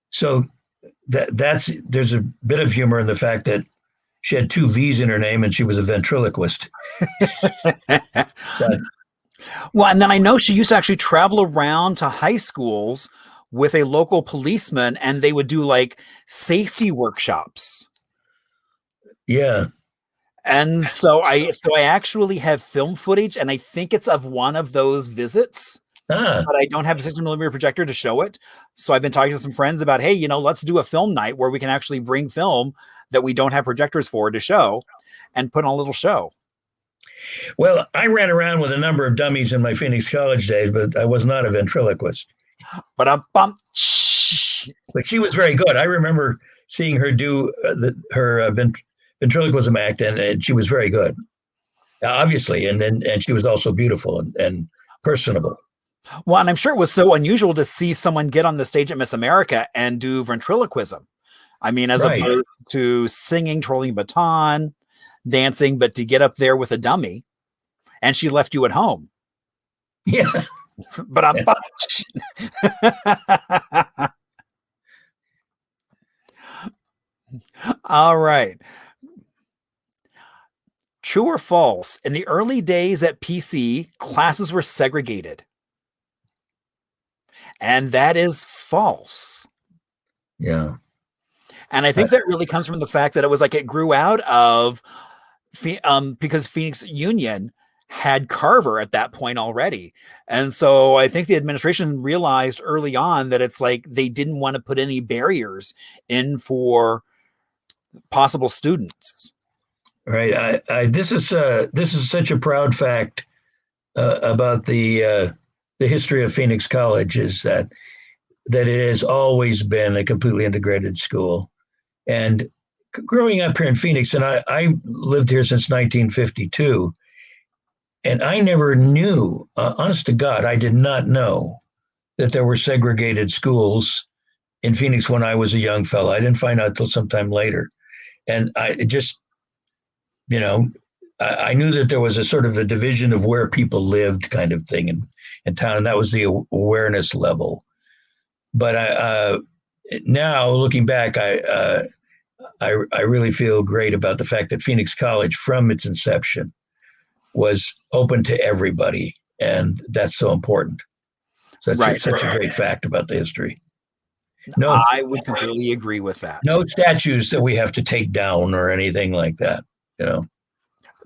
So there's a bit of humor in the fact that she had 2 V's in her name and she was a ventriloquist. Well, and then I know she used to actually travel around to high schools with a local policeman, and they would do like safety workshops. Yeah. And so I actually have film footage, and I think it's of one of those visits, but I don't have a 60 millimeter projector to show it. So I've been talking to some friends about, hey, let's do a film night where we can actually bring film that we don't have projectors for to show and put on a little show. Well, I ran around with a number of dummies in my Phoenix College days, but I was not a ventriloquist. But But she was very good. I remember seeing her do her ventriloquism act, and she was very good, obviously. And she was also beautiful and personable. Well, and I'm sure it was so unusual to see someone get on the stage at Miss America and do ventriloquism. I mean, as opposed to singing, twirling a baton, dancing, but to get up there with a dummy, and she left you at home. Yeah. But all right. True or false? In the early days at PC, classes were segregated. And that is false. Yeah. And I think that really comes from the fact that it was like it grew out of because Phoenix Union had Carver at that point already. And so I think the administration realized early on that it's like they didn't want to put any barriers in for possible students. Right. This is such a proud fact about the history of Phoenix College, is that it has always been a completely integrated school. And growing up here in Phoenix, and I lived here since 1952, and I never knew, honest to God, I did not know that there were segregated schools in Phoenix when I was a young fellow. I didn't find out till sometime later. And I just, I knew that there was a sort of a division of where people lived kind of thing in town, and that was the awareness level. But now looking back, I really feel great about the fact that Phoenix College, from its inception, was open to everybody, and that's so important. So that's such a great fact about the history. No, I would completely agree with that. No statues that we have to take down or anything like that.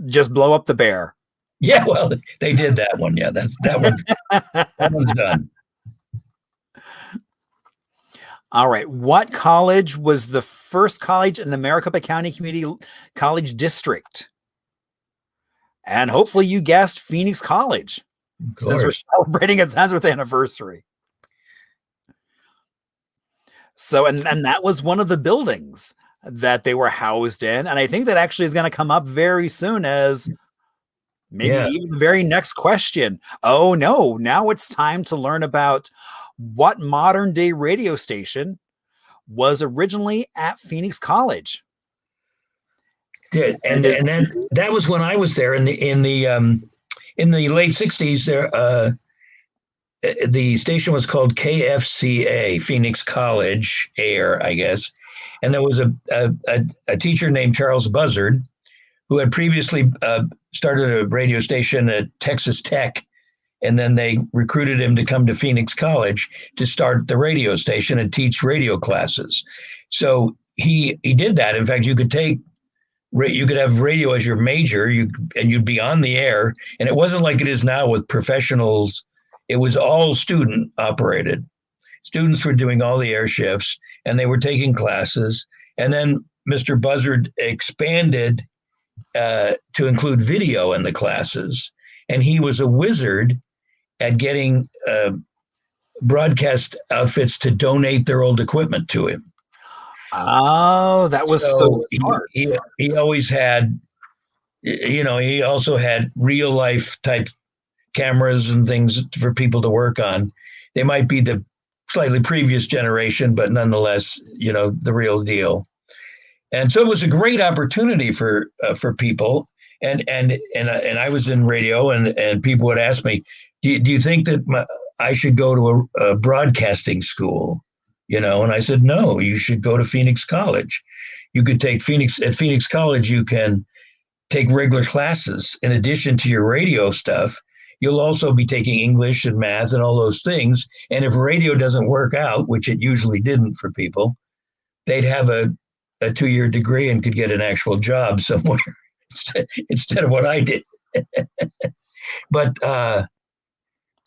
Just blow up the bear. Yeah, well, they did that one. Yeah, that one's done. All right. What college was the first college in the Maricopa County Community College District? And hopefully you guessed Phoenix College, since we're celebrating its 100th anniversary. So, and that was one of the buildings that they were housed in. And I think that actually is going to come up very soon as maybe even the very next question. Oh, no. Now it's time to learn about what modern day radio station was originally at Phoenix College. And then that was when I was there in the late 60s. There, the station was called KFCA, Phoenix College Air, I guess. And there was a teacher named Charles Buzzard, who had previously started a radio station at Texas Tech. And then they recruited him to come to Phoenix College to start the radio station and teach radio classes. So he did that. In fact, you could have radio as your major, and you'd be on the air. And it wasn't like it is now with professionals. It was all student operated. Students were doing all the air shifts, and they were taking classes. And then Mr. Buzzard expanded to include video in the classes. And he was a wizard at getting broadcast outfits to donate their old equipment to him. Oh, that was so smart. He always had, he also had real life type cameras and things for people to work on. They might be the slightly previous generation, but nonetheless, the real deal. And so it was a great opportunity for people. And I was in radio, and people would ask me, do you think that I should go to a broadcasting school? And I said, no, you should go to Phoenix College. You could take at Phoenix College, you can take regular classes in addition to your radio stuff. you'll also be taking English and math and all those things. And if radio doesn't work out, which it usually didn't for people, they'd have a 2-year degree and could get an actual job somewhere instead of what I did. But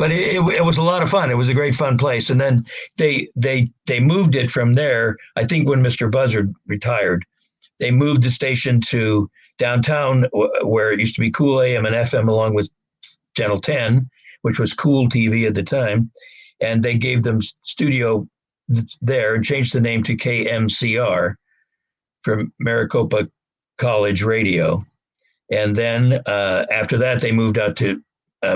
it was a lot of fun. It was a great fun place. And then they moved it from there. I think when Mr. Buzzard retired, they moved the station to downtown where it used to be Cool AM and FM along with Channel 10, which was Cool TV at the time. And they gave them studio there and changed the name to KMCR from Maricopa College Radio. And then after that, they moved out to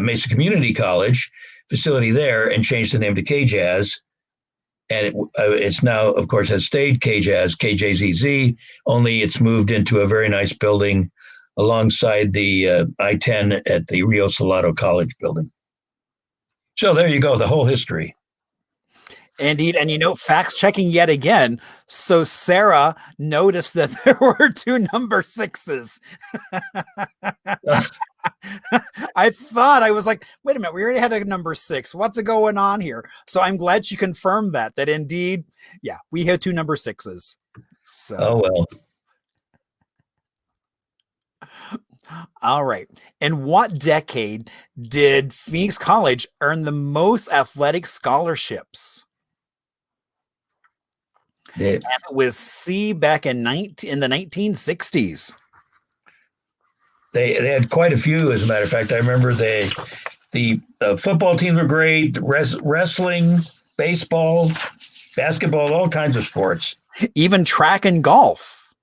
Mesa Community College facility there and changed the name to KJazz. And it's now, of course, has stayed KJazz, KJZZ, only it's moved into a very nice building alongside the I-10 at the Rio Salado College building. So there you go, the whole history. Indeed. And fact checking yet again. So Sarah noticed that there were 2 number 6s. I was like, wait a minute, we already had a number 6. What's going on here? So I'm glad she confirmed that indeed, yeah, we had 2 number 6s. So. Oh, well. All right. In what decade did Phoenix College earn the most athletic scholarships? And it was C back in the 1960s. They had quite a few, as a matter of fact. I remember the football teams were great, wrestling, baseball, basketball, all kinds of sports. Even track and golf.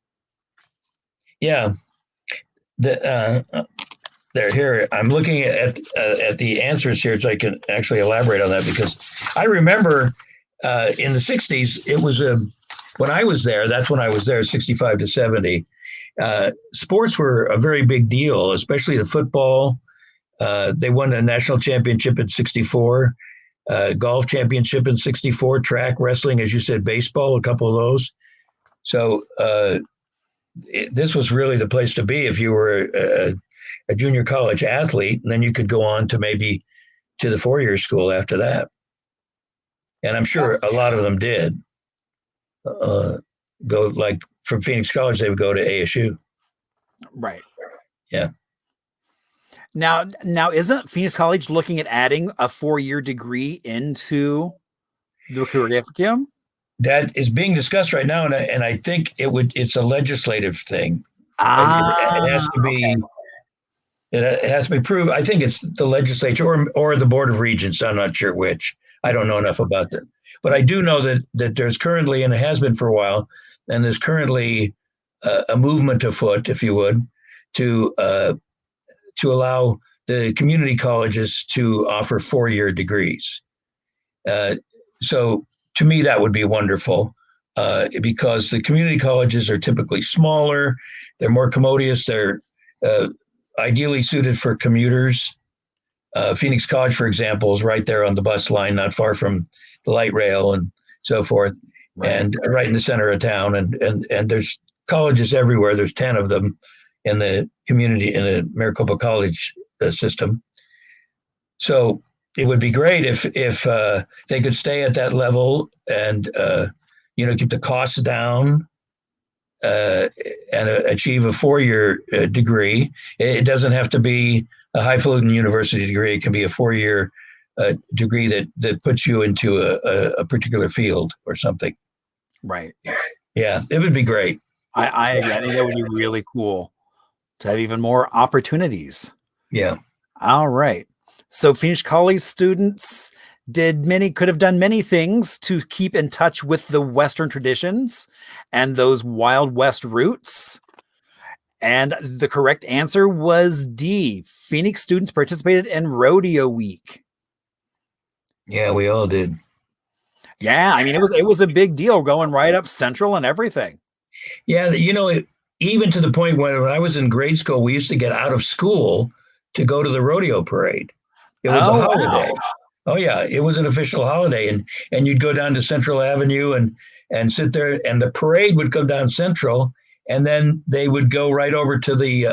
Yeah. Here, I'm looking at the answers here so I can actually elaborate on that, because I remember in the 60s, it was when I was there, that's when I was there, 65 to 70, sports were a very big deal, especially the football. They won a national championship in 64, golf championship in 64, track, wrestling, as you said, baseball, a couple of those. So this was really the place to be if you were a junior college athlete, and then you could go on to maybe to the 4-year school after that. And I'm sure a lot of them did go, like from Phoenix College, they would go to ASU. Right. Yeah. Now, isn't Phoenix College looking at adding a 4-year degree into the curriculum? That is being discussed right now, and I think it's a legislative thing. It has to be. Okay. It has to be proved. I think it's the legislature or the Board of Regents. I'm not sure which. I don't know enough about that. But I do know that there's currently, and it has been for a while, and there's currently a movement afoot, if you would, to allow the community colleges to offer 4-year degrees. So to me, that would be wonderful because the community colleges are typically smaller. They're more commodious. They're ideally suited for commuters. Phoenix College, for example, is right there on the bus line, not far from the light rail and so forth, right. And right in the center of town. And there's colleges everywhere. There's 10 of them in the community, in the Maricopa College system. So it would be great if they could stay at that level and keep the costs down and achieve a 4-year degree. It doesn't have to be a highfalutin university degree. It can be a 4-year degree that puts you into a particular field or something. Right. Yeah, it would be great. I think that would be really cool to have even more opportunities. Yeah. All right. So Phoenix College students could have done many things to keep in touch with the Western traditions and those Wild West roots. And the correct answer was D. Phoenix students participated in Rodeo Week. Yeah, we all did. Yeah, I mean, it was a big deal going right up Central and everything. Yeah, even to the point when I was in grade school, we used to get out of school to go to the rodeo parade. It was a holiday. Wow. Oh yeah, it was an official holiday, and you'd go down to Central Avenue and sit there, and the parade would come down Central, and then they would go right over to the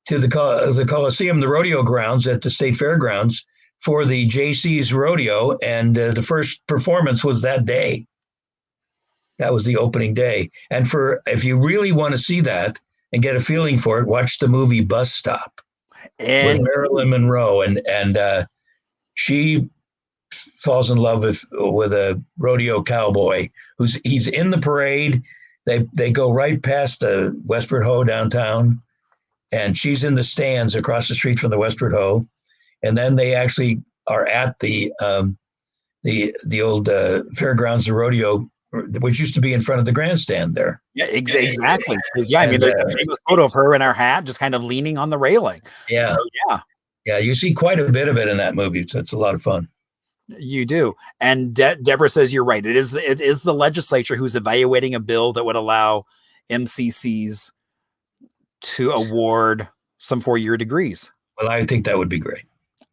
to the Coliseum, the rodeo grounds at the state fairgrounds for the JC's rodeo, and the first performance was that day. That was the opening day. And if you really want to see that and get a feeling for it, watch the movie Bus Stop with Marilyn Monroe, and she falls in love with a rodeo cowboy he's in the parade. They go right past the Westward Ho downtown, and she's in the stands across the street from the Westward Ho, and then they actually are at the old fairgrounds, the rodeo, which used to be in front of the grandstand there. Yeah, exactly. Yeah, I mean, there's a famous photo of her in her hat, just kind of leaning on the railing. Yeah, so, yeah. You see quite a bit of it in that movie, so it's a lot of fun. You do. And Deborah says you're right. It is the legislature who's evaluating a bill that would allow MCCs to award some 4-year degrees. Well, I think that would be great.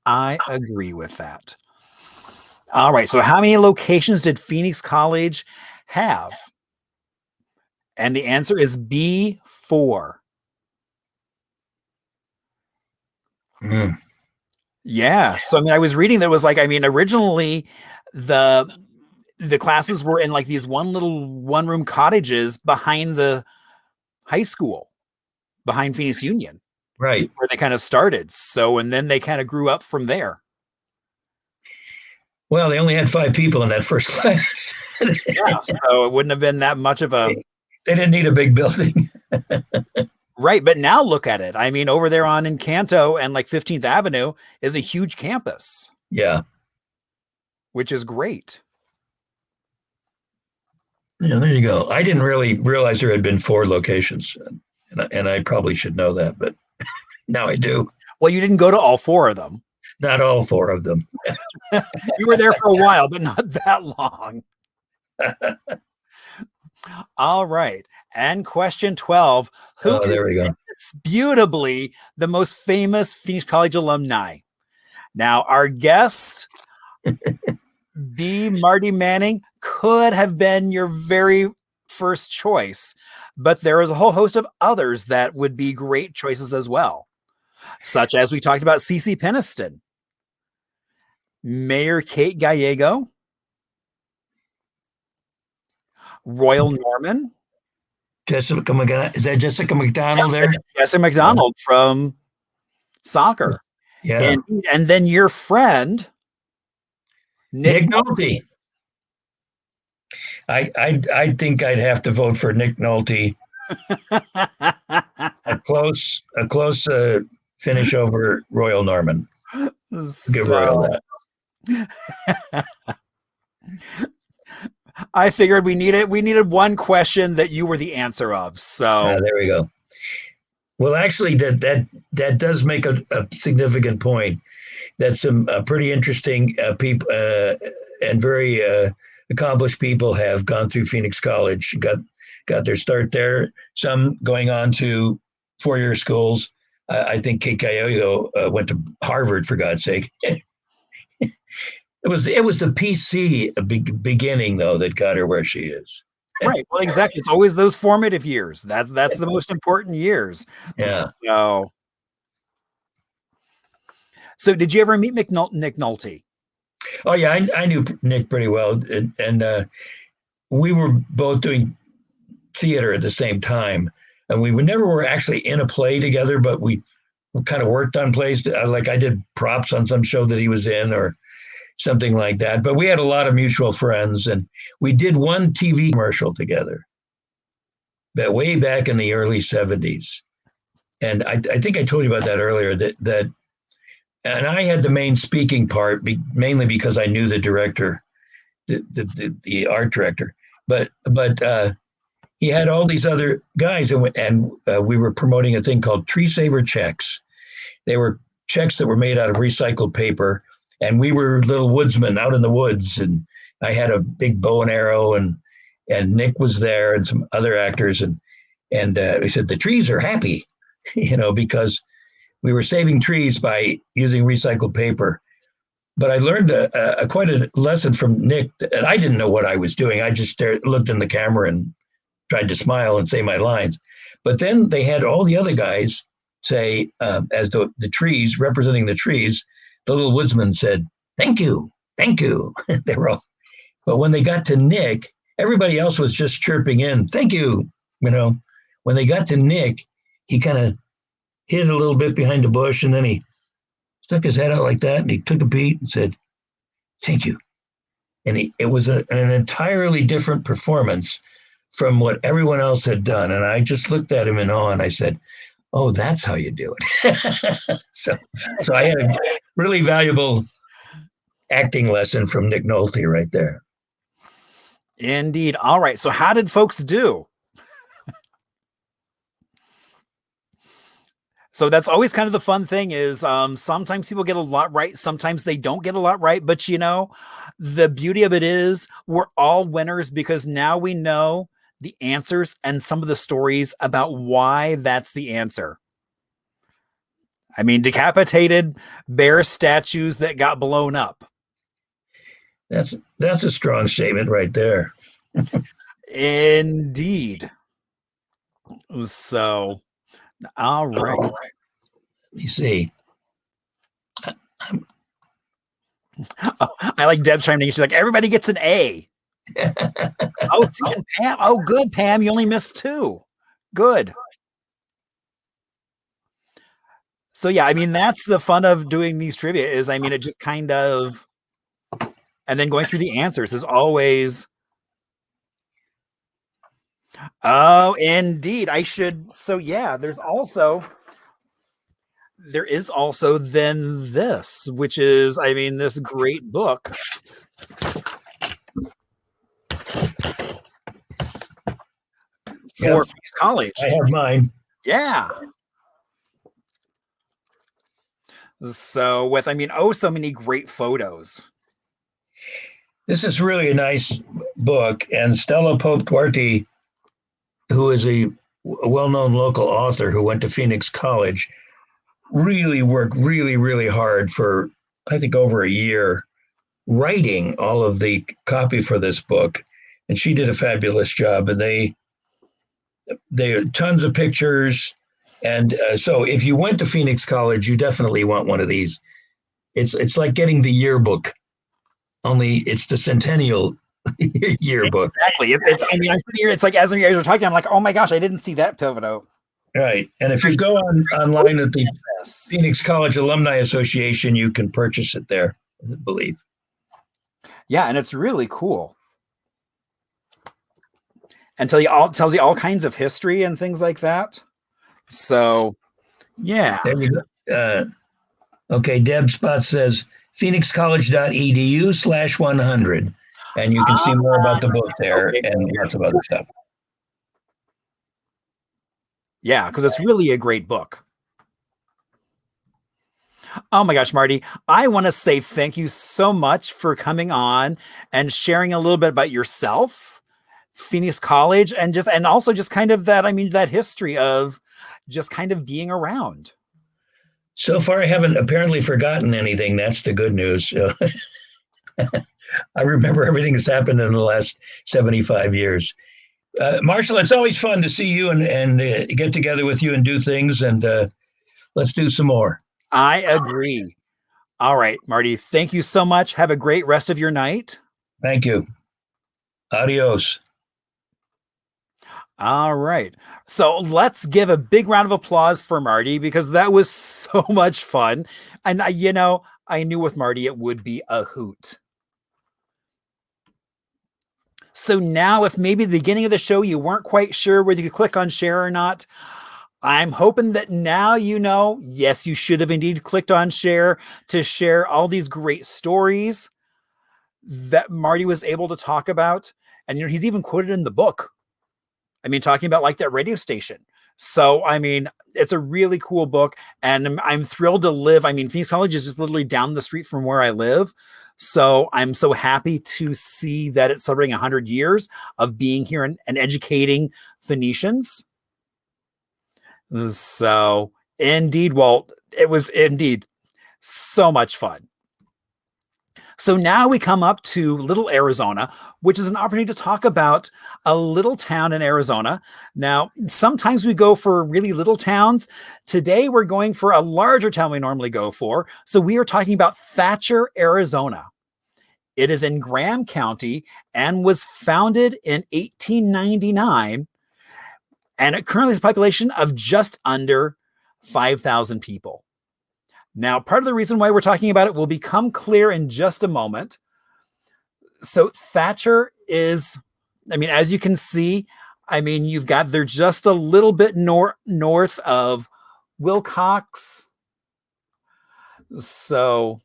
I agree with that. All right. So how many locations did Phoenix College have? And the answer is B4. Yeah. So, I mean, I was reading that was like, I mean, originally the classes were in like these one-room cottages behind the high school, behind Phoenix Union. Right. Where they kind of started. So, and then they kind of grew up from there. Well, they only had 5 people in that first class. Yeah, so it wouldn't have been that much of a... They didn't need a big building. Right, but now look at it. I mean, over there on Encanto and like 15th Avenue is a huge campus. Yeah. Which is great. Yeah, there you go. I didn't really realize there had been 4 locations, and I probably should know that, but now I do. Well, you didn't go to all 4 of them. Not all 4 of them. You were there for a while, but not that long. All right. And question 12. Who is disputably the most famous Phoenix College alumni? Now, our guest, B. Marty Manning, could have been your very first choice, but there is a whole host of others that would be great choices as well, such as we talked about CeCe Peniston, Mayor Kate Gallego, Royal Norman. Jessica McDonald. Is that Jessica McDonald there? Jessica McDonald from soccer. Yeah. And then your friend, Nick Nolte. I think I'd have to vote for Nick Nolte. a close finish over Royal Norman. Give Royal that. I figured we needed one question that you were the answer of. So there we go. Well, actually, that does make a significant point. That some pretty interesting people and very accomplished people have gone through Phoenix College, got their start there. Some going on to 4-year schools. I think Kate Gallego went to Harvard, for God's sake. It was the PC beginning, though, that got her where she is. Right. Well, exactly. It's always those formative years. That's the most important years. Yeah. So did you ever meet Nick Nolte? Oh, yeah. I knew Nick pretty well. And we were both doing theater at the same time. And we never were actually in a play together, but we kind of worked on plays. Like I did props on some show that he was in or something like that. But we had a lot of mutual friends, and we did one TV commercial together way back in the early 70s. And I think I told you about that earlier, that and I had the main speaking part, mainly because I knew the director, the art director. But he had all these other guys, and we were promoting a thing called Tree Saver checks. They were checks that were made out of recycled paper, and we were little woodsmen out in the woods. And I had a big bow and arrow, and Nick was there, and some other actors, and we said the trees are happy, because we were saving trees by using recycled paper. But I learned quite a lesson from Nick, and I didn't know what I was doing. I just looked in the camera and tried to smile and say my lines. But then they had all the other guys say, as the trees, representing the trees, the little woodsman said, "Thank you, thank you." They were all, but when they got to Nick, everybody else was just chirping in, "Thank you." When they got to Nick, he kind of hid a little bit behind the bush, and then he stuck his head out like that, and he took a beat and said, "Thank you." And it was an entirely different performance from what everyone else had done. And I just looked at him in awe, and I said, "Oh, that's how you do it." So I had a really valuable acting lesson from Nick Nolte right there. Indeed. All right. So how did folks do? So that's always kind of the fun thing is sometimes people get a lot right. Sometimes they don't get a lot right. But, the beauty of it is we're all winners because now we know the answers and some of the stories about why that's the answer. I mean, decapitated bear statues that got blown up. That's a strong statement right there. Indeed. So, all right. Let me see. I like Deb chiming in. She's like, everybody gets an A. Oh, see, and Pam. Oh, good, Pam. You only missed 2. Good. So, yeah, I mean, that's the fun of doing these trivia is, I mean, it just kind of, and then going through the answers is always, oh, indeed. I should. So, yeah, there is also then this, which is, I mean, this great book. For Phoenix College. I have mine. Yeah. So with, I mean, so many great photos. This is really a nice book. And Stella Pope Duarte, who is a well-known local author who went to Phoenix College, really worked really, really hard for, I think, over a year writing all of the copy for this book. And she did a fabulous job. And they are tons of pictures. And so if you went to Phoenix College, you definitely want one of these. It's like getting the yearbook, only it's the centennial yearbook. Exactly. It's I mean, I'm sitting here, it's like as you guys are talking, I'm like, oh my gosh, I didn't see that photo. Right. And if you go online at the Phoenix College Alumni Association, you can purchase it there, I believe. Yeah, and it's really cool. And tells you all kinds of history and things like that. So, yeah. There you go. Okay, Deb Spot says phoenixcollege.edu/100. And you can see more about the book there and lots of other stuff. Yeah, because it's really a great book. Oh my gosh, Marty, I want to say thank you so much for coming on and sharing a little bit about yourself, Phoenix College, and also just kind of that, I mean, that history of just kind of being around. So far, I haven't apparently forgotten anything. That's the good news. I remember everything that's happened in the last 75 years. Marshall, it's always fun to see you and get together with you and do things. And let's do some more. I agree. All right, Marty, thank you so much. Have a great rest of your night. Thank you. Adios. All right. So let's give a big round of applause for Marty because that was so much fun. And, I knew with Marty it would be a hoot. So now if maybe at the beginning of the show you weren't quite sure whether you could click on share or not, I'm hoping that now yes, you should have indeed clicked on share to share all these great stories that Marty was able to talk about. And he's even quoted in the book. I mean, talking about like that radio station. So, I mean, it's a really cool book and I'm thrilled to live. I mean, Phoenix College is just literally down the street from where I live. So I'm so happy to see that it's celebrating 100 years of being here and educating Phoenicians. So indeed, Walt, it was indeed so much fun. So now we come up to Little Arizona, which is an opportunity to talk about a little town in Arizona. Now, sometimes we go for really little towns. Today, we're going for a larger town we normally go for. So we are talking about Thatcher, Arizona. It is in Graham County and was founded in 1899. And it currently has a population of just under 5,000 people. Now, part of the reason why we're talking about it will become clear in just a moment. So Thatcher is, as you can see, they're just a little bit north of Wilcox. So,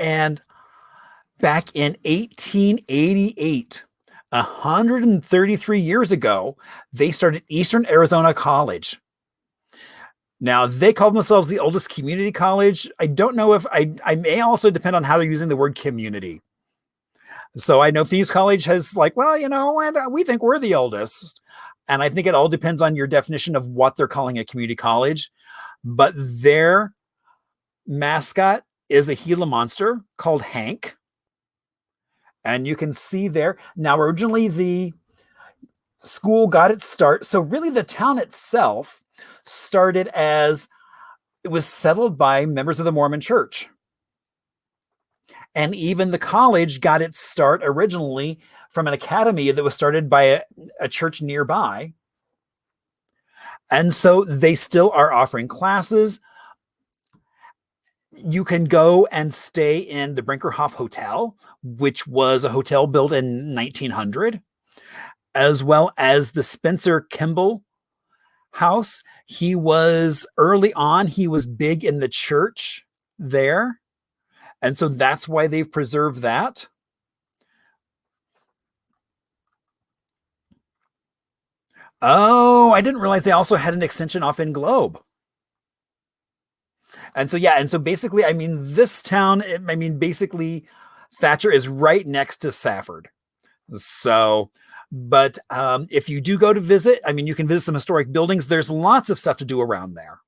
and back in 1888, 133 years ago, they started Eastern Arizona College. Now, they call themselves the oldest community college. I don't know if I may also depend on how they're using the word community. So I know Phoenix College has we think we're the oldest. And I think it all depends on your definition of what they're calling a community college. But their mascot is a Gila monster called Hank. And you can see there. Now, originally the school got its start. So really the town itself started as it was settled by members of the Mormon Church. And even the college got its start originally from an academy that was started by a church nearby. And so they still are offering classes. You can go and stay in the Brinkerhoff Hotel, which was a hotel built in 1900, as well as the Spencer Kimball House. He was big in the church there. And so that's why they've preserved that. Oh, I didn't realize they also had an extension off in Globe. And so basically, this town, basically Thatcher is right next to Safford. So, but if you do go to visit, you can visit some historic buildings. There's lots of stuff to do around there.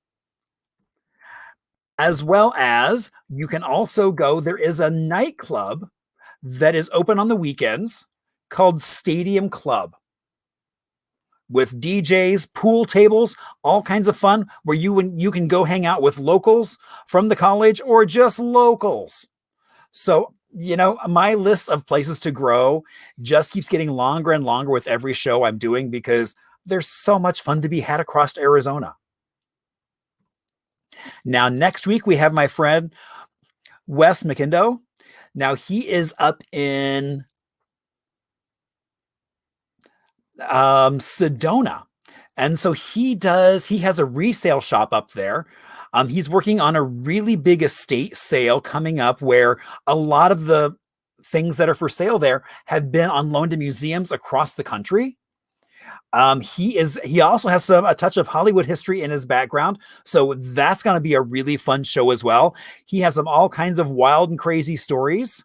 As well as you can also go, there is a nightclub that is open on the weekends called Stadium Club, with DJs, pool tables, all kinds of fun, where you can go hang out with locals from the college or just locals. So, my list of places to grow just keeps getting longer and longer with every show I'm doing, because there's so much fun to be had across Arizona. Now, next week, we have my friend Wes McIndo. Now, he is up in Sedona. And so he has a resale shop up there. He's working on a really big estate sale coming up, where a lot of the things that are for sale there have been on loan to museums across the country. He also has a touch of Hollywood history in his background. So that's going to be a really fun show as well. He has all kinds of wild and crazy stories.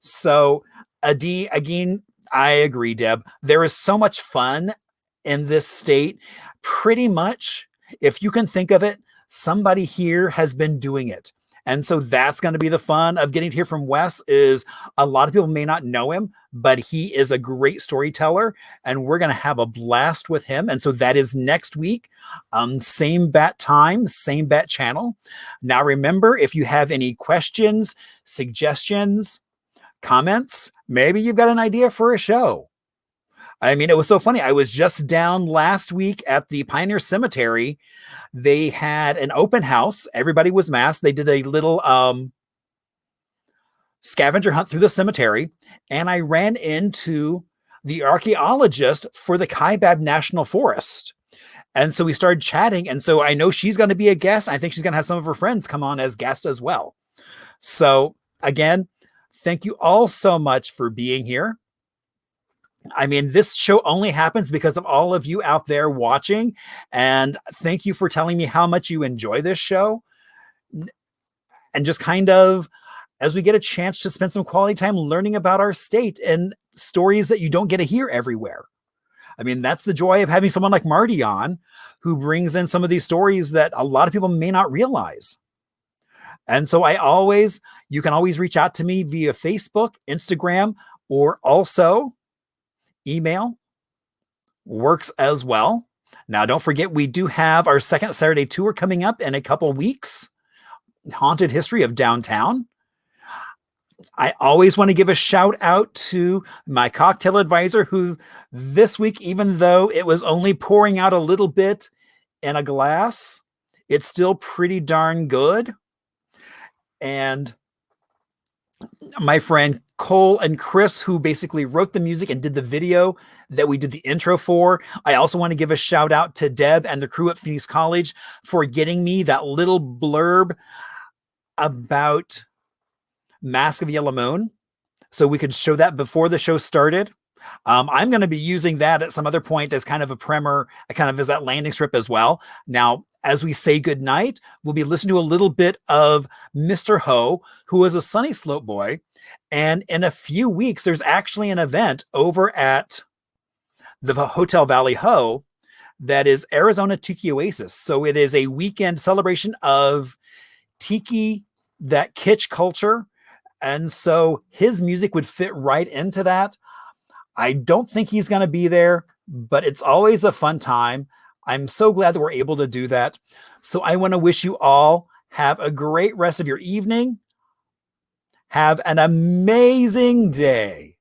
So again, I agree, Deb. There is so much fun in this state. Pretty much, if you can think of it, somebody here has been doing it. And so that's going to be the fun of getting to hear from Wes. Is a lot of people may not know him, but he is a great storyteller, and we're going to have a blast with him. And so that is next week. Same bat time, same bat channel. Now, remember, if you have any questions, suggestions, comments, maybe you've got an idea for a show. It was so funny. I was just down last week at the Pioneer Cemetery. They had an open house. Everybody was masked. They did a little scavenger hunt through the cemetery. And I ran into the archaeologist for the Kaibab National Forest. And so we started chatting. And so I know she's going to be a guest. I think she's going to have some of her friends come on as guests as well. So again, thank you all so much for being here. This show only happens because of all of you out there watching. And thank you for telling me how much you enjoy this show. And just kind of, as we get a chance to spend some quality time learning about our state and stories that you don't get to hear everywhere. That's the joy of having someone like Marty on, who brings in some of these stories that a lot of people may not realize. And so you can always reach out to me via Facebook, Instagram, or also email works as well. Now, don't forget, we do have our second Saturday tour coming up in a couple weeks, Haunted History of Downtown. I always want to give a shout out to my cocktail advisor, who this week, even though it was only pouring out a little bit in a glass, it's still pretty darn good. And my friend Cole and Chris, who basically wrote the music and did the video that we did the intro for. I also want to give a shout out to Deb and the crew at Phoenix College for getting me that little blurb about Mask of Yellow Moon, so we could show that before the show started. I'm going to be using that at some other point as kind of a primer, kind of as that landing strip as well. Now, as we say goodnight, we'll be listening to a little bit of Mr. Ho, who is a Sunny Slope boy. And in a few weeks, there's actually an event over at the Hotel Valley Ho that is Arizona Tiki Oasis. So it is a weekend celebration of tiki, that kitsch culture. And so his music would fit right into that. I don't think he's going to be there, but it's always a fun time. I'm so glad that we're able to do that. So I want to wish you all have a great rest of your evening. Have an amazing day.